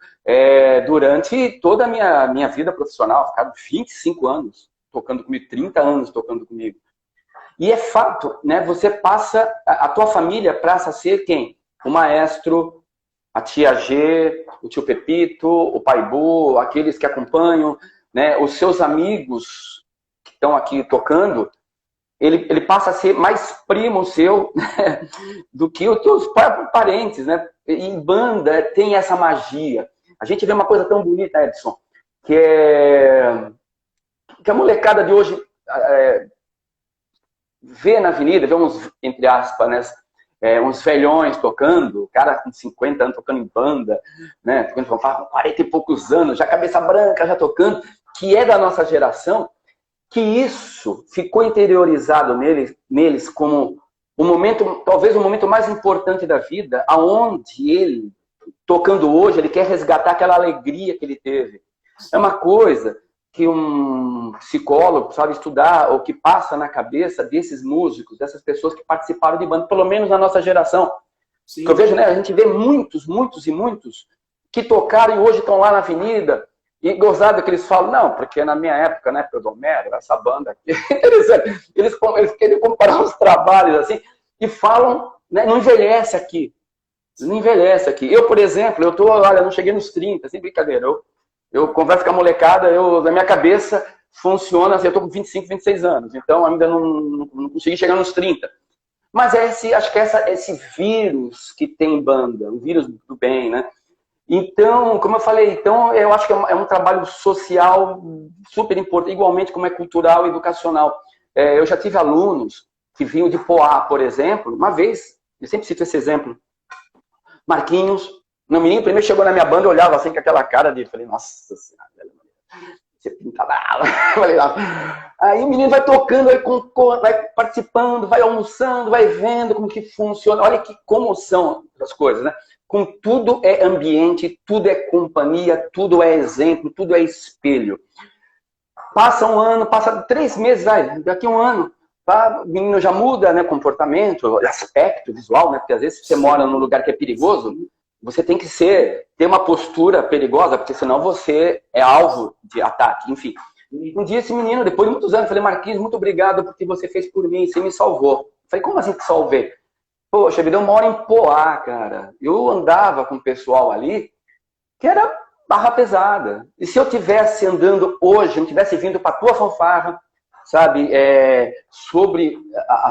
durante toda a minha vida profissional. Ficaram 25 anos tocando comigo, 30 anos tocando comigo. E é fato, né? Você passa, a tua família passa a ser quem? O maestro, a tia G, o tio Pepito, o pai Bu, aqueles que acompanham, né? Os seus amigos que estão aqui tocando. Ele passa a ser mais primo seu, né, do que os teus parentes, né? Em banda tem essa magia. A gente vê uma coisa tão bonita, Edson, que a molecada de hoje vê na avenida, vê uns, entre aspas, né, uns velhões tocando, cara com 50 anos tocando em banda, né, tocando com 40 e poucos anos, já cabeça branca, já tocando, que é da nossa geração, que isso ficou interiorizado neles como um momento, talvez o momento mais importante da vida, aonde ele, tocando hoje, ele quer resgatar aquela alegria que ele teve. É uma coisa que um psicólogo sabe estudar, ou que passa na cabeça desses músicos, dessas pessoas que participaram de banda, pelo menos na nossa geração. Sim. Que eu vejo, né, a gente vê muitos que tocaram e hoje estão lá na avenida. E gozado que eles falam, não, porque na minha época, né, Pedomero, essa banda aqui, eles querem comparar os trabalhos assim, e falam, né, não envelhece aqui. Não envelhece aqui. Eu, por exemplo, olha, não cheguei nos 30, sem brincadeira. Eu converso com a molecada, na minha cabeça funciona assim, eu tô com 25, 26 anos, então ainda não consegui chegar nos 30. Mas acho que esse vírus que tem banda, o vírus do bem, né? Então, como eu falei, eu acho que é um trabalho social super importante, igualmente como é cultural e educacional. Eu já tive alunos que vinham de Poá, por exemplo, uma vez, eu sempre cito esse exemplo, Marquinhos, o menino primeiro chegou na minha banda, eu olhava assim com aquela cara de, falei, nossa senhora, você pinta nada. Aí o menino vai tocando, vai participando, vai almoçando, vai vendo como que funciona, olha que comoção das coisas, né? Com tudo é ambiente, tudo é companhia, tudo é exemplo, tudo é espelho. Passa um ano, passa 3 meses, daqui a um ano, o menino já muda, né, comportamento, aspecto visual, né, porque às vezes você mora num lugar que é perigoso, você tem que ter uma postura perigosa, porque senão você é alvo de ataque, enfim. Um dia esse menino, depois de muitos anos, eu falei, Marquinhos, muito obrigado porque você fez por mim, você me salvou. Eu falei, como assim te salvei? Poxa vida, eu moro em Poá, cara. Eu andava com o pessoal ali que era barra pesada. E se eu tivesse andando hoje, não tivesse vindo para a tua fanfarra, sabe, sobre a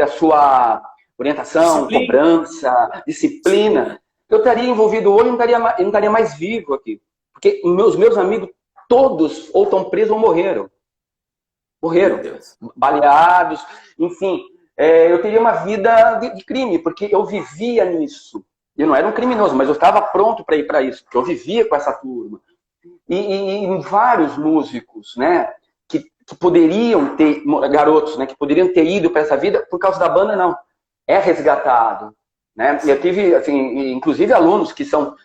sua orientação, cobrança, disciplina, eu estaria envolvido hoje e não estaria mais vivo aqui. Porque os meus amigos, todos ou estão presos ou morreram. Morreram, baleados, enfim. Eu teria uma vida de crime, porque eu vivia nisso. Eu não era um criminoso, mas eu estava pronto para ir para isso, porque eu vivia com essa turma. E vários músicos, né, que poderiam ter, garotos, né, que poderiam ter ido para essa vida, por causa da banda, não. É resgatado. Né? Eu tive, assim, inclusive alunos que são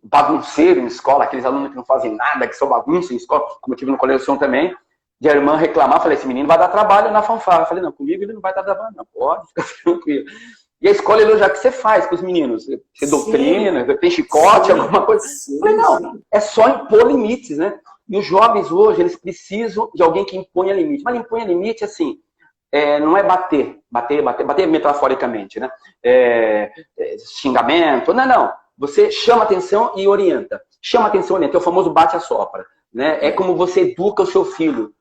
bagunceiros em escola, aqueles alunos que não fazem nada, que são bagunça em escola, como eu tive no Colégio Som também, de a irmã reclamar, falei, esse menino vai dar trabalho na fanfarra. Eu falei, não, comigo ele não vai dar trabalho, não, pode, fica tranquilo. E a escola elogia, o que você faz com os meninos? Você doutrina, tem chicote, alguma coisa? Eu falei, não, é só impor limites, né? E os jovens hoje, eles precisam de alguém que imponha limite. Mas imponha limite, assim, não é bater metaforicamente, né? Xingamento, não. Você chama atenção e orienta. Chama atenção e orienta, é o famoso bate-a-sopra. Né? É como você educa o seu filho.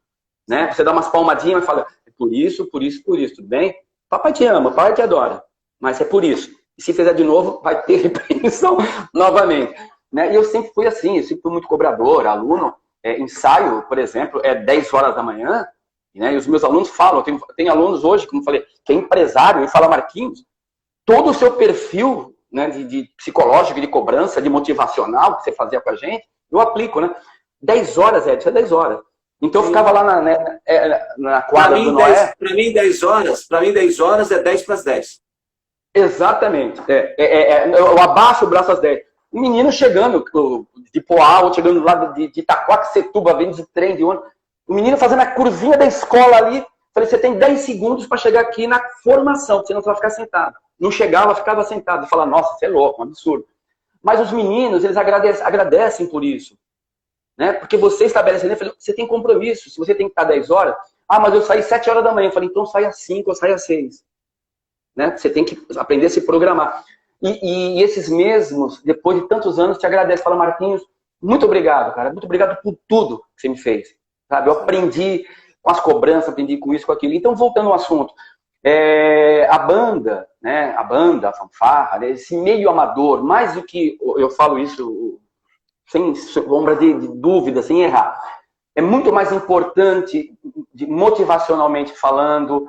Né? Você dá umas palmadinhas e fala, é por isso, tudo bem? Papai te ama, papai te adora, mas é por isso. E se fizer de novo, vai ter repreensão novamente. Né? E eu sempre fui assim, eu sempre fui muito cobrador, aluno. Ensaio, por exemplo, 10 horas da manhã, né? E os meus alunos falam, tem alunos hoje, como eu falei, que é empresário, e fala, Marquinhos, todo o seu perfil, né, de psicológico, de cobrança, de motivacional que você fazia com a gente, eu aplico, né? 10 horas, Edson, é 10 horas. Então eu ficava lá na quadra do Noé. Para mim, 10 horas é 10 para as 10. Exatamente. Eu abaixo o braço às 10. O menino chegando de Poá, ou chegando lá de Itaquaquecetuba, vem de trem, de ônibus. O menino fazendo a curvinha da escola ali. Falei, você tem 10 segundos para chegar aqui na formação, senão você vai ficar sentado. Não chegava, ficava sentado. E falava, nossa, você é louco, um absurdo. Mas os meninos, eles agradecem por isso. Né? Porque você estabelece, você tem compromisso. Se você tem que estar 10 horas, mas eu saí 7 horas da manhã. Eu falei, então sai às 5 ou sai às 6. Né? Você tem que aprender a se programar. E esses mesmos, depois de tantos anos, te agradecem. Fala, Marquinhos, muito obrigado, cara. Muito obrigado por tudo que você me fez. Sabe? Eu aprendi com as cobranças, aprendi com isso, com aquilo. Então, voltando ao assunto. A banda, né? A fanfarra, né? Esse meio amador, mais do que, eu falo isso sem sombra de dúvida, sem errar, é muito mais importante, motivacionalmente falando,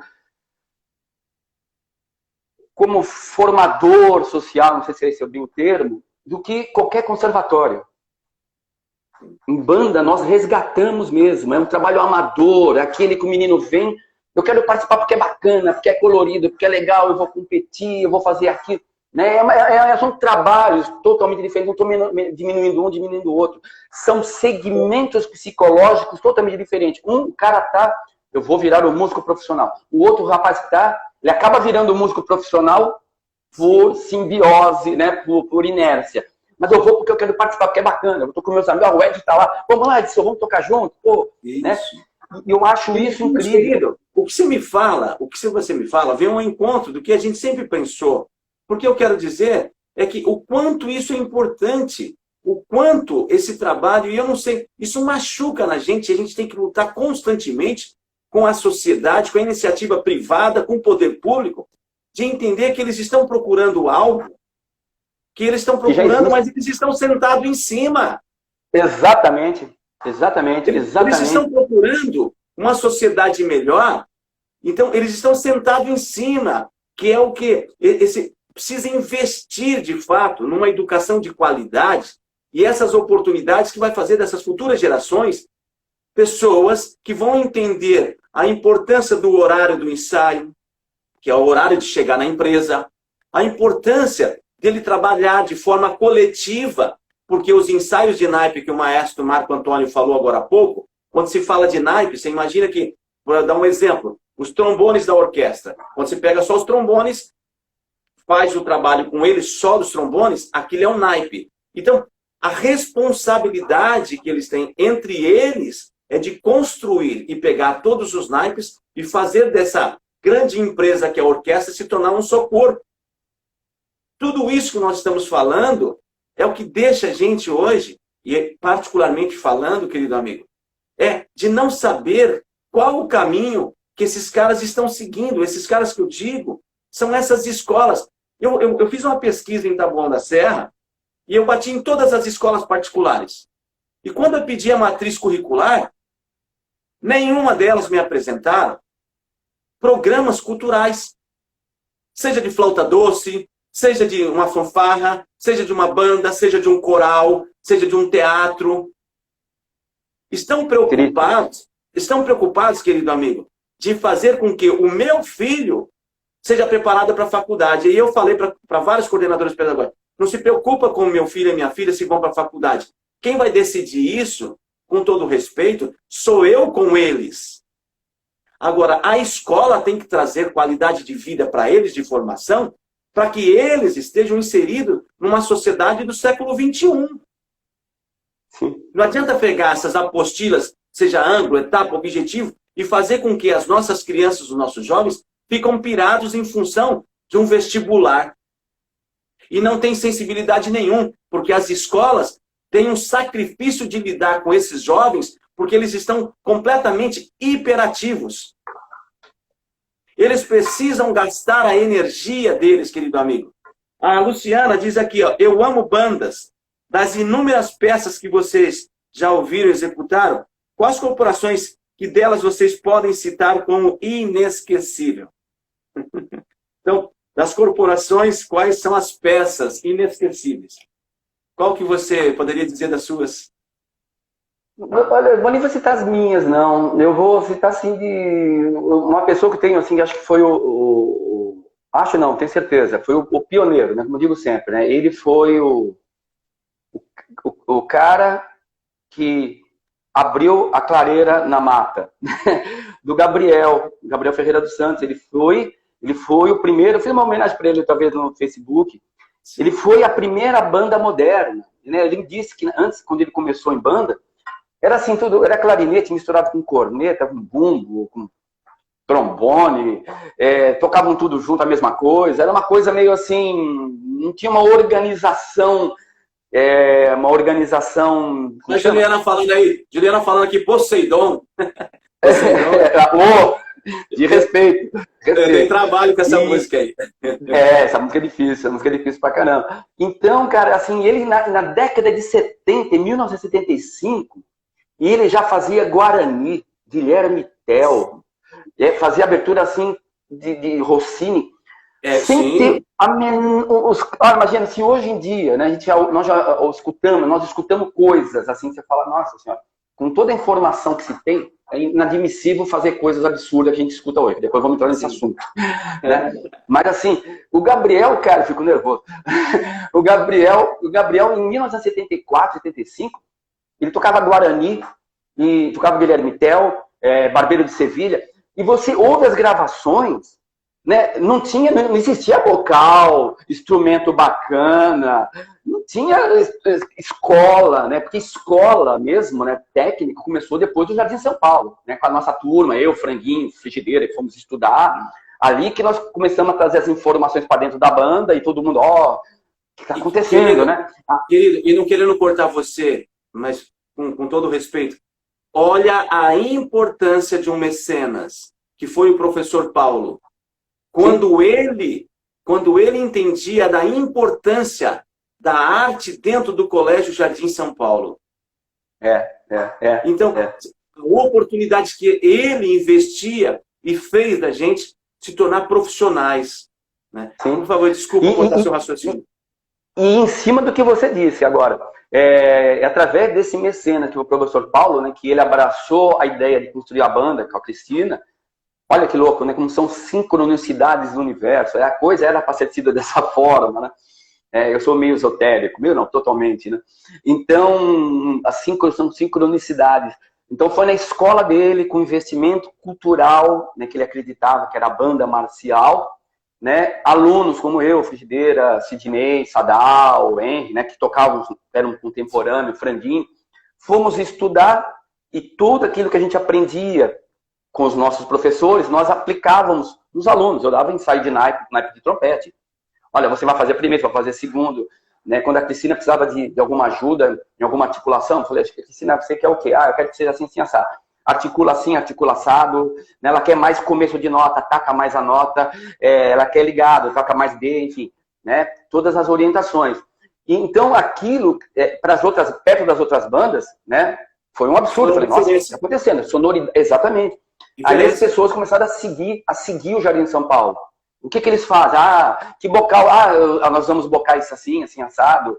como formador social, não sei se esse é bem o termo, do que qualquer conservatório. Em banda, nós resgatamos mesmo. É um trabalho amador, aquele que o menino vem, eu quero participar porque é bacana, porque é colorido, porque é legal, eu vou competir, eu vou fazer aquilo. Né? São trabalhos totalmente diferentes, não estou diminuindo um, diminuindo o outro. São segmentos psicológicos totalmente diferentes. Um cara eu vou virar um músico profissional. O outro rapaz que ele acaba virando um músico profissional por simbiose, né? por inércia. Mas eu vou porque eu quero participar, porque é bacana. Eu estou com meus amigos, o Ed está lá. Vamos lá, Edson, vamos tocar junto. Pô, né? E eu acho isso incrível. O que você me fala, vem um encontro do que a gente sempre pensou. Porque eu quero dizer é que o quanto isso é importante, o quanto esse trabalho, e eu não sei, isso machuca na gente, a gente tem que lutar constantemente com a sociedade, com a iniciativa privada, com o poder público, de entender que eles estão procurando algo, que eles estão procurando, mas eles estão sentados em cima. Exatamente. Eles estão procurando uma sociedade melhor, então eles estão sentados em cima, que é o que precisa investir de fato numa educação de qualidade e essas oportunidades que vai fazer dessas futuras gerações pessoas que vão entender a importância do horário do ensaio, que é o horário de chegar na empresa, a importância dele trabalhar de forma coletiva, porque os ensaios de naipe que o maestro Marco Antônio falou agora há pouco, quando se fala de naipe, você imagina que, para dar um exemplo, os trombones da orquestra, quando você pega só os trombones, faz o trabalho com eles, só dos trombones, aquilo é um naipe. Então, a responsabilidade que eles têm entre eles é de construir e pegar todos os naipes e fazer dessa grande empresa que é a orquestra se tornar um só corpo. Tudo isso que nós estamos falando é o que deixa a gente hoje, e particularmente falando, querido amigo, é de não saber qual o caminho que esses caras estão seguindo. Esses caras que eu digo são essas escolas. Eu fiz uma pesquisa em Taboão da Serra e eu bati em todas as escolas particulares. E quando eu pedi a matriz curricular, nenhuma delas me apresentaram programas culturais. Seja de flauta doce, seja de uma fanfarra, seja de uma banda, seja de um coral, seja de um teatro. Estão preocupados, querido amigo, de fazer com que o meu filho seja preparado para a faculdade. E eu falei para vários coordenadores pedagógicos, não se preocupa com o meu filho e minha filha se vão para a faculdade. Quem vai decidir isso, com todo respeito, sou eu com eles. Agora, a escola tem que trazer qualidade de vida para eles, de formação, para que eles estejam inseridos numa sociedade do século XXI. Não adianta pegar essas apostilas, seja ângulo, etapa, objetivo, e fazer com que as nossas crianças, os nossos jovens, ficam pirados em função de um vestibular. E não tem sensibilidade nenhuma, porque as escolas têm um sacrifício de lidar com esses jovens, porque eles estão completamente hiperativos. Eles precisam gastar a energia deles, querido amigo. A Luciana diz aqui, ó, eu amo bandas. Das inúmeras peças que vocês já ouviram e executaram, quais corporações que delas vocês podem citar como inesquecível? Então, das corporações, quais são as peças inesquecíveis? Qual que você poderia dizer das suas? Olha, eu vou nem citar as minhas, não. Eu vou citar, assim, de uma pessoa que tenho, assim, acho que foi o Acho não, tenho certeza. Foi o pioneiro, né? Como eu digo sempre, né? Ele foi o cara que abriu a clareira na mata do Gabriel Ferreira dos Santos. Ele foi o primeiro. Eu fiz uma homenagem para ele, talvez, no Facebook. Ele foi a primeira banda moderna, né? Ele disse que antes, quando ele começou em banda, era assim, tudo, era clarinete misturado com corneta, com bumbo, com trombone, tocavam tudo junto, a mesma coisa. Era uma coisa meio assim, não tinha uma organização. A Juliana falando aqui, Poseidon. De respeito. Tem trabalho com essa música aí. Essa música é difícil pra caramba. Então, cara, assim, ele na década de 70, em 1975, ele já fazia Guarani, Guilherme Tell, fazia abertura assim de Rossini, sem ter imagina, se hoje em dia, né, nós já escutamos coisas assim, você fala, nossa senhora, com toda a informação que se tem, é inadmissível fazer coisas absurdas que a gente escuta hoje. Depois vamos entrar nesse assunto. Né? Mas assim, o Gabriel, cara, eu fico nervoso. O Gabriel, em 1974, 75, ele tocava Guarani, e tocava Guilherme Tell, Barbeiro de Sevilha, e você ouve as gravações, né? Não existia vocal, instrumento bacana, não tinha escola, né? Porque escola mesmo, né, técnico, começou depois do Jardim São Paulo, né? Com a nossa turma, eu, Franguinho, Frigideira, que fomos estudar. Ali que nós começamos a trazer as informações para dentro da banda e todo mundo, o que está acontecendo, querido, né? Querido, e não querendo cortar você, mas com todo respeito, olha a importância de um mecenas, que foi o professor Paulo. Quando ele entendia da importância da arte dentro do Colégio Jardim São Paulo. Então, a oportunidade que ele investia e fez da gente se tornar profissionais. Né? Por favor, desculpa cortar seu raciocínio. E em cima do que você disse agora, através desse mecenas, que é o professor Paulo, né, que ele abraçou a ideia de construir a banda com a Cristina. Olha que louco, né? Como são sincronicidades do universo. A coisa era para ser tida dessa forma, né? Eu sou meio esotérico, meio não, totalmente, né? Então, são sincronicidades. Então, foi na escola dele, com investimento cultural, né, que ele acreditava que era a banda marcial, né? Alunos como eu, Frigideira, Sidney, Sadal, Henry, né, que tocavam, eram contemporâneos, Franguinho, fomos estudar e tudo aquilo que a gente aprendia com os nossos professores, nós aplicávamos nos alunos. Eu dava ensaio de naipe de trompete. Olha, você vai fazer primeiro, vai fazer segundo. Né? Quando a Cristina precisava de alguma ajuda em alguma articulação, eu falei, Cristina, você quer o quê? Eu quero que seja assim, assim, assado. Articula assim, articula assado. Né? Ela quer mais começo de nota, taca mais a nota. Ela quer ligado, toca mais B, enfim. Né? Todas as orientações. E, então, aquilo, perto das outras bandas, né? Foi um absurdo. Eu falei, nossa, o que está acontecendo? Sonoridade, exatamente. Aí as pessoas começaram a seguir o Jardim São Paulo. O que eles fazem? Que bocal? Nós usamos bocais assim, assim, assado.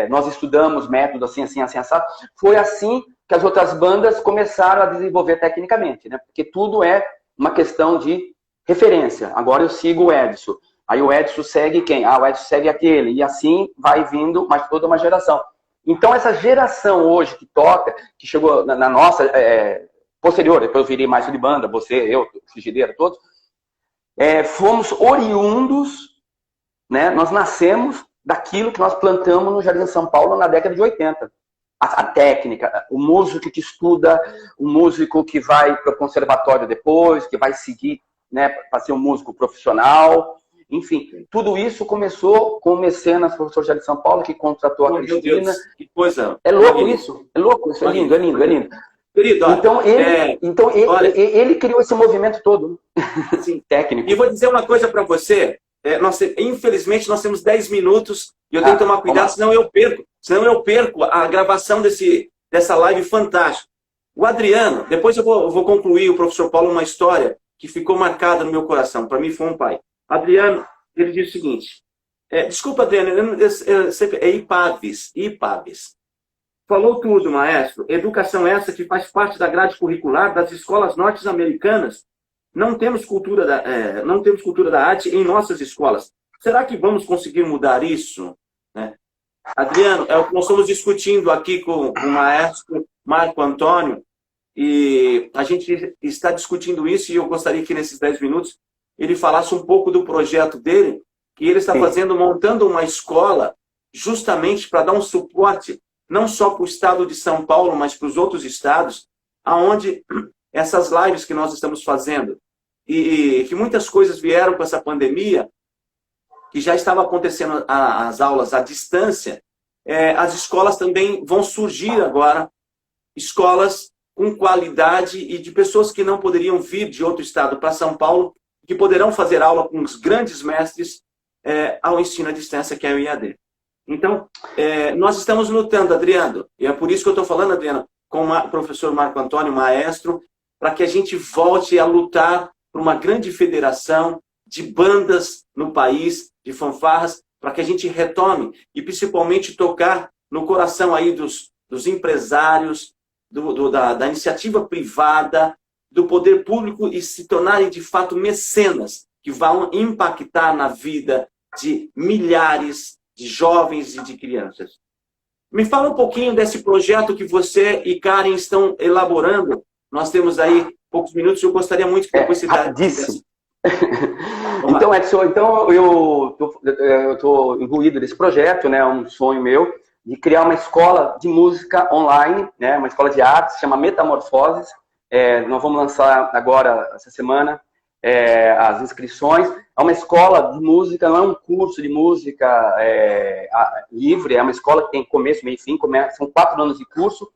Nós estudamos método assim, assim, assim, assado. Foi assim que as outras bandas começaram a desenvolver tecnicamente, né? Porque tudo é uma questão de referência. Agora eu sigo o Edson. Aí o Edson segue quem? O Edson segue aquele. E assim vai vindo mais toda uma geração. Então essa geração hoje que toca, que chegou na nossa... posterior, depois eu virei mais de banda, você, eu, Frigideira, todos, fomos oriundos, né? Nós nascemos daquilo que nós plantamos no Jardim São Paulo na década de 80. A técnica, o músico que estuda, o músico que vai para o conservatório depois, que vai seguir, né, para ser um músico profissional, enfim, tudo isso começou com o mecenas, professor Jardim São Paulo, que contratou a Cristina. Meu Deus, que coisa. É louco isso, é lindo, é lindo, é lindo. Querido, então ele criou esse movimento todo, sim, técnico. E vou dizer uma coisa para você, infelizmente nós temos 10 minutos e eu tenho que tomar cuidado, senão eu perco a gravação dessa live fantástica. O Adriano, depois eu vou concluir o professor Paulo uma história que ficou marcada no meu coração, para mim foi um pai. Adriano, ele diz o seguinte, desculpa Adriano, é IPAVES. Falou tudo, maestro. Educação essa que faz parte da grade curricular das escolas norte-americanas não temos cultura da arte em nossas escolas. Será que vamos conseguir mudar isso? Né? Adriano, é o que nós estamos discutindo aqui com o maestro Marco Antônio, e a gente está discutindo isso, e eu gostaria que nesses 10 minutos ele falasse um pouco do projeto dele, que ele está fazendo, montando uma escola justamente para dar um suporte, não só para o estado de São Paulo, mas para os outros estados, aonde essas lives que nós estamos fazendo, e que muitas coisas vieram com essa pandemia, que já estava acontecendo as aulas à distância, as escolas também vão surgir agora, escolas com qualidade e de pessoas que não poderiam vir de outro estado para São Paulo, que poderão fazer aula com os grandes mestres ao ensino à distância, que é o IAD. Então, nós estamos lutando, Adriano, e é por isso que eu estou falando, Adriano, com o professor Marco Antônio, maestro, para que a gente volte a lutar por uma grande federação de bandas no país, de fanfarras, para que a gente retome e principalmente tocar no coração aí dos empresários, da iniciativa privada, do poder público e se tornarem de fato mecenas que vão impactar na vida de milhares de jovens e de crianças. Me fala um pouquinho desse projeto que você e Karen estão elaborando. Nós temos aí poucos minutos, eu gostaria muito que depois você rapidíssimo. Então, Edson, eu estou imbuído desse projeto, né, um sonho meu, de criar uma escola de música online, né, uma escola de artes, chama Metamorfoses. Nós vamos lançar agora, essa semana, as inscrições. É uma escola de música, não é um curso de música livre, é uma escola que tem começo, meio e fim, são 4 anos de curso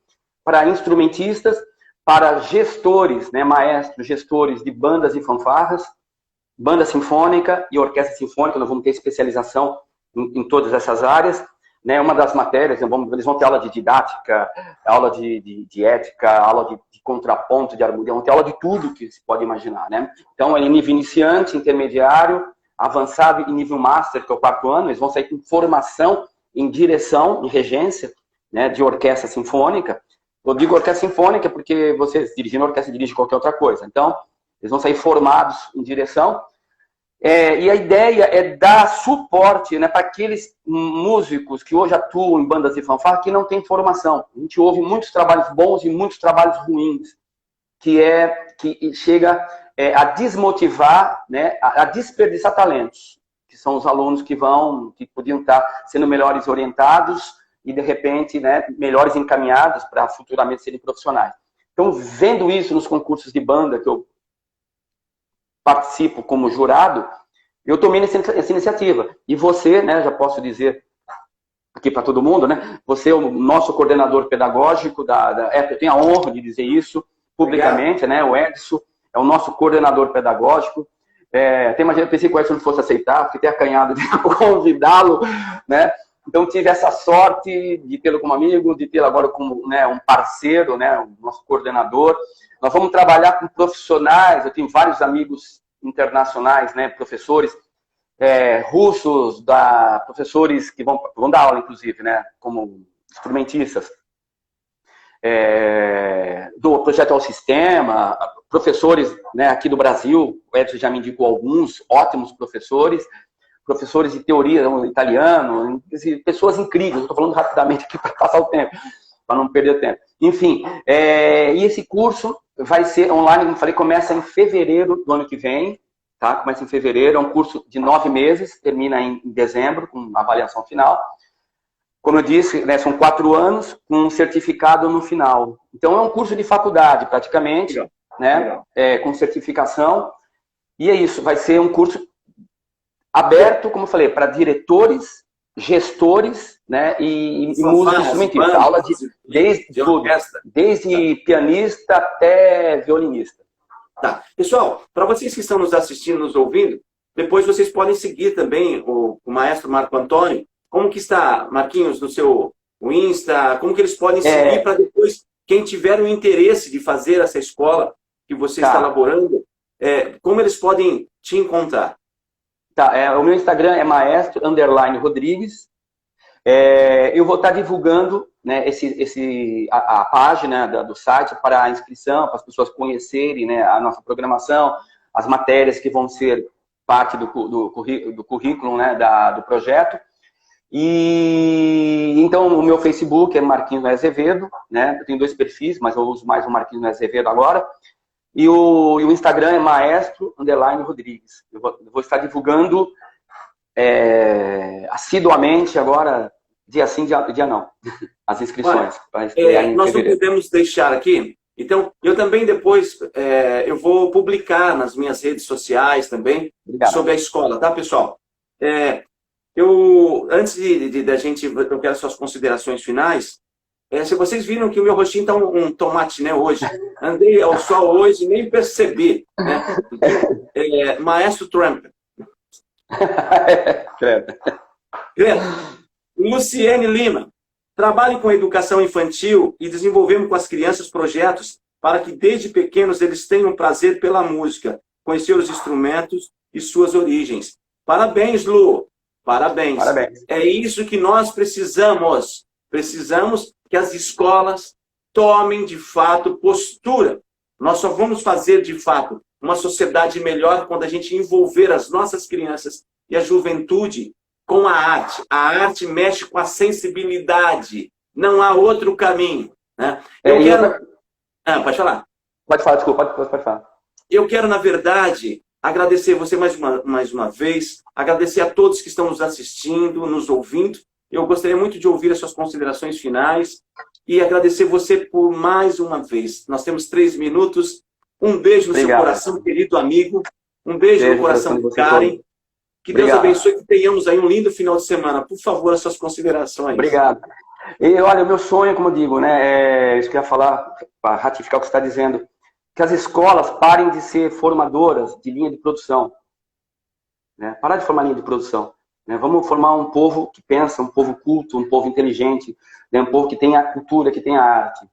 para instrumentistas, para gestores, né, maestros, gestores de bandas e fanfarras, banda sinfônica e orquestra sinfônica. Nós vamos ter especialização em todas essas áreas. Né, uma das matérias, eles vão ter aula de didática, aula de ética, aula de contraponto, de harmonia, vão ter aula de tudo que se pode imaginar. Né? Então, é nível iniciante, intermediário, avançado e nível master, que é o 4º ano. Eles vão sair com formação em direção, em regência, né, de orquestra sinfônica. Eu digo orquestra sinfônica porque você, dirigindo orquestra, dirige qualquer outra coisa. Então, eles vão sair formados em direção. E a ideia é dar suporte, né, para aqueles músicos que hoje atuam em bandas de fanfarra que não têm formação. A gente ouve muitos trabalhos bons e muitos trabalhos ruins, que chega a desmotivar, né, a desperdiçar talentos, que são os alunos que podiam estar sendo melhores orientados e, de repente, né, melhores encaminhados para futuramente serem profissionais. Então, vendo isso nos concursos de banda que eu participo como jurado, eu tomei essa iniciativa. E você, né, já posso dizer aqui para todo mundo, né, você é o nosso coordenador pedagógico eu tenho a honra de dizer isso publicamente, né, o Edson é o nosso coordenador pedagógico. Eu pensei que o Edson não fosse aceitar, fiquei acanhado de convidá-lo, né. Então tive essa sorte de tê-lo como amigo, de tê-lo agora como, né, um parceiro, né, o nosso coordenador. Nós vamos trabalhar com profissionais, eu tenho vários amigos internacionais, né, professores russos, professores que vão dar aula, inclusive, né, como instrumentistas, do Projeto ao Sistema, professores, né, aqui do Brasil, o Edson já me indicou alguns ótimos professores de teoria italiano, pessoas incríveis. Eu estou falando rapidamente aqui para passar o tempo, para não perder tempo. Enfim, e esse curso vai ser online, como eu falei, começa em fevereiro do ano que vem, tá? Começa em fevereiro, é um curso de 9 meses, termina em dezembro, com avaliação final. Como eu disse, né, são 4 anos, com um certificado no final. Então, é um curso de faculdade, praticamente, né? Com certificação. E é isso, vai ser um curso aberto, como eu falei, para diretores, gestores, né, e músicos instrumentistas. Aula desde pianista até violinista. Tá. Pessoal, para vocês que estão nos assistindo, nos ouvindo, depois vocês podem seguir também o maestro Marco Antônio. Como que está, Marquinhos, no seu Insta? Como que eles podem seguir para depois, quem tiver o interesse de fazer essa escola que você está elaborando, como eles podem te encontrar? Tá, o meu Instagram é maestro_Rodrigues. Eu vou estar divulgando, né, a página do site para a inscrição, para as pessoas conhecerem, né, a nossa programação, as matérias que vão ser parte do currículo, né, do projeto. E então o meu Facebook é Marquinhos Azevedo, né? Eu tenho 2 perfis, mas eu uso mais o Marquinhos Azevedo agora. E o Instagram é Maestro_Rodrigues. Eu vou estar divulgando assiduamente agora, dia sim, dia não, as inscrições. Nós não podemos deixar aqui. Então, eu também depois eu vou publicar nas minhas redes sociais também. Obrigado. Sobre a escola, tá, pessoal? Antes da gente, eu quero suas considerações finais. Se vocês viram que o meu rostinho está um tomate, né, hoje. Andei ao sol hoje e nem percebi. Né? Maestro Trump. Luciene Lima. Trabalhe com educação infantil e desenvolvemos com as crianças projetos para que desde pequenos eles tenham prazer pela música, conhecer os instrumentos e suas origens. Parabéns, Lu. Parabéns. É isso que nós precisamos. Precisamos que as escolas tomem, de fato, postura. Nós só vamos fazer, de fato, uma sociedade melhor quando a gente envolver as nossas crianças e a juventude com a arte. A arte mexe com a sensibilidade. Não há outro caminho. Né? Pode falar. Pode falar, desculpa. Pode falar. Eu quero, na verdade, agradecer você mais uma vez, agradecer a todos que estão nos assistindo, nos ouvindo. Eu gostaria muito de ouvir as suas considerações finais e agradecer você por mais uma vez. Nós temos 3 minutos. Um beijo no seu coração, querido amigo. Um beijo no coração do Karen. Que Deus abençoe, que tenhamos aí um lindo final de semana. Por favor, as suas considerações. Obrigado. E olha, o meu sonho, como eu digo, né, isso que eu ia falar, para ratificar o que você está dizendo, que as escolas parem de ser formadoras de linha de produção. Né? Parar de formar linha de produção. Né? Vamos formar um povo que pensa, um povo culto, um povo inteligente, né? Um povo que tem a cultura, que tem a arte.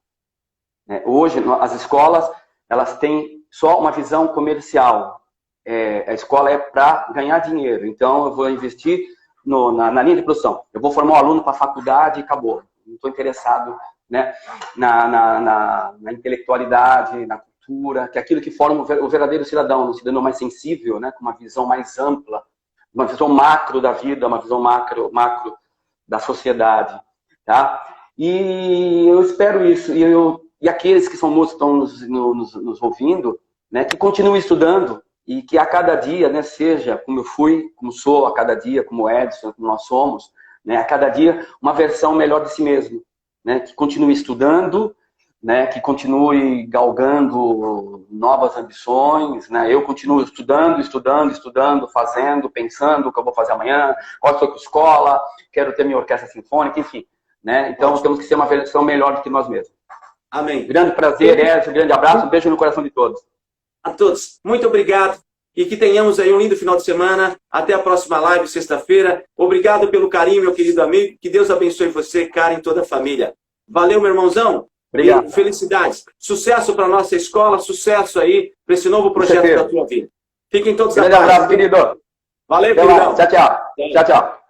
Né? Hoje, as escolas, elas têm só uma visão comercial. A escola é para ganhar dinheiro. Então, eu vou investir na linha de produção. Eu vou formar um aluno para a faculdade e acabou. Não estou interessado, né, na intelectualidade, na cultura, que é aquilo que forma o verdadeiro cidadão, um cidadão mais sensível, né, com uma visão mais ampla, uma visão macro da vida, uma visão macro da sociedade. Tá? E eu espero isso. E aqueles que são músicos estão nos ouvindo, né, que continuem estudando, e que a cada dia, né, seja como eu fui, como sou a cada dia, como o Edson, como nós somos, né, a cada dia uma versão melhor de si mesmo, né, que continue estudando, né, que continue galgando novas ambições, né, eu continuo estudando, fazendo, pensando o que eu vou fazer amanhã, qual é a escola, quero ter minha orquestra sinfônica, enfim, né, então temos que ser uma versão melhor do que nós mesmos. Amém. Grande prazer, Edson, um grande abraço, um beijo no coração de todos. A todos, muito obrigado e que tenhamos aí um lindo final de semana. Até a próxima live, sexta-feira. Obrigado pelo carinho, meu querido amigo. Que Deus abençoe você, Karen, e toda a família. Valeu, meu irmãozão. Obrigado. E felicidades. Sucesso para a nossa escola, sucesso aí para esse novo projeto da tua vida. Fiquem todos na paz. Um grande abraço, querido. Valeu, querido. Tchau, tchau. Tchau, tchau.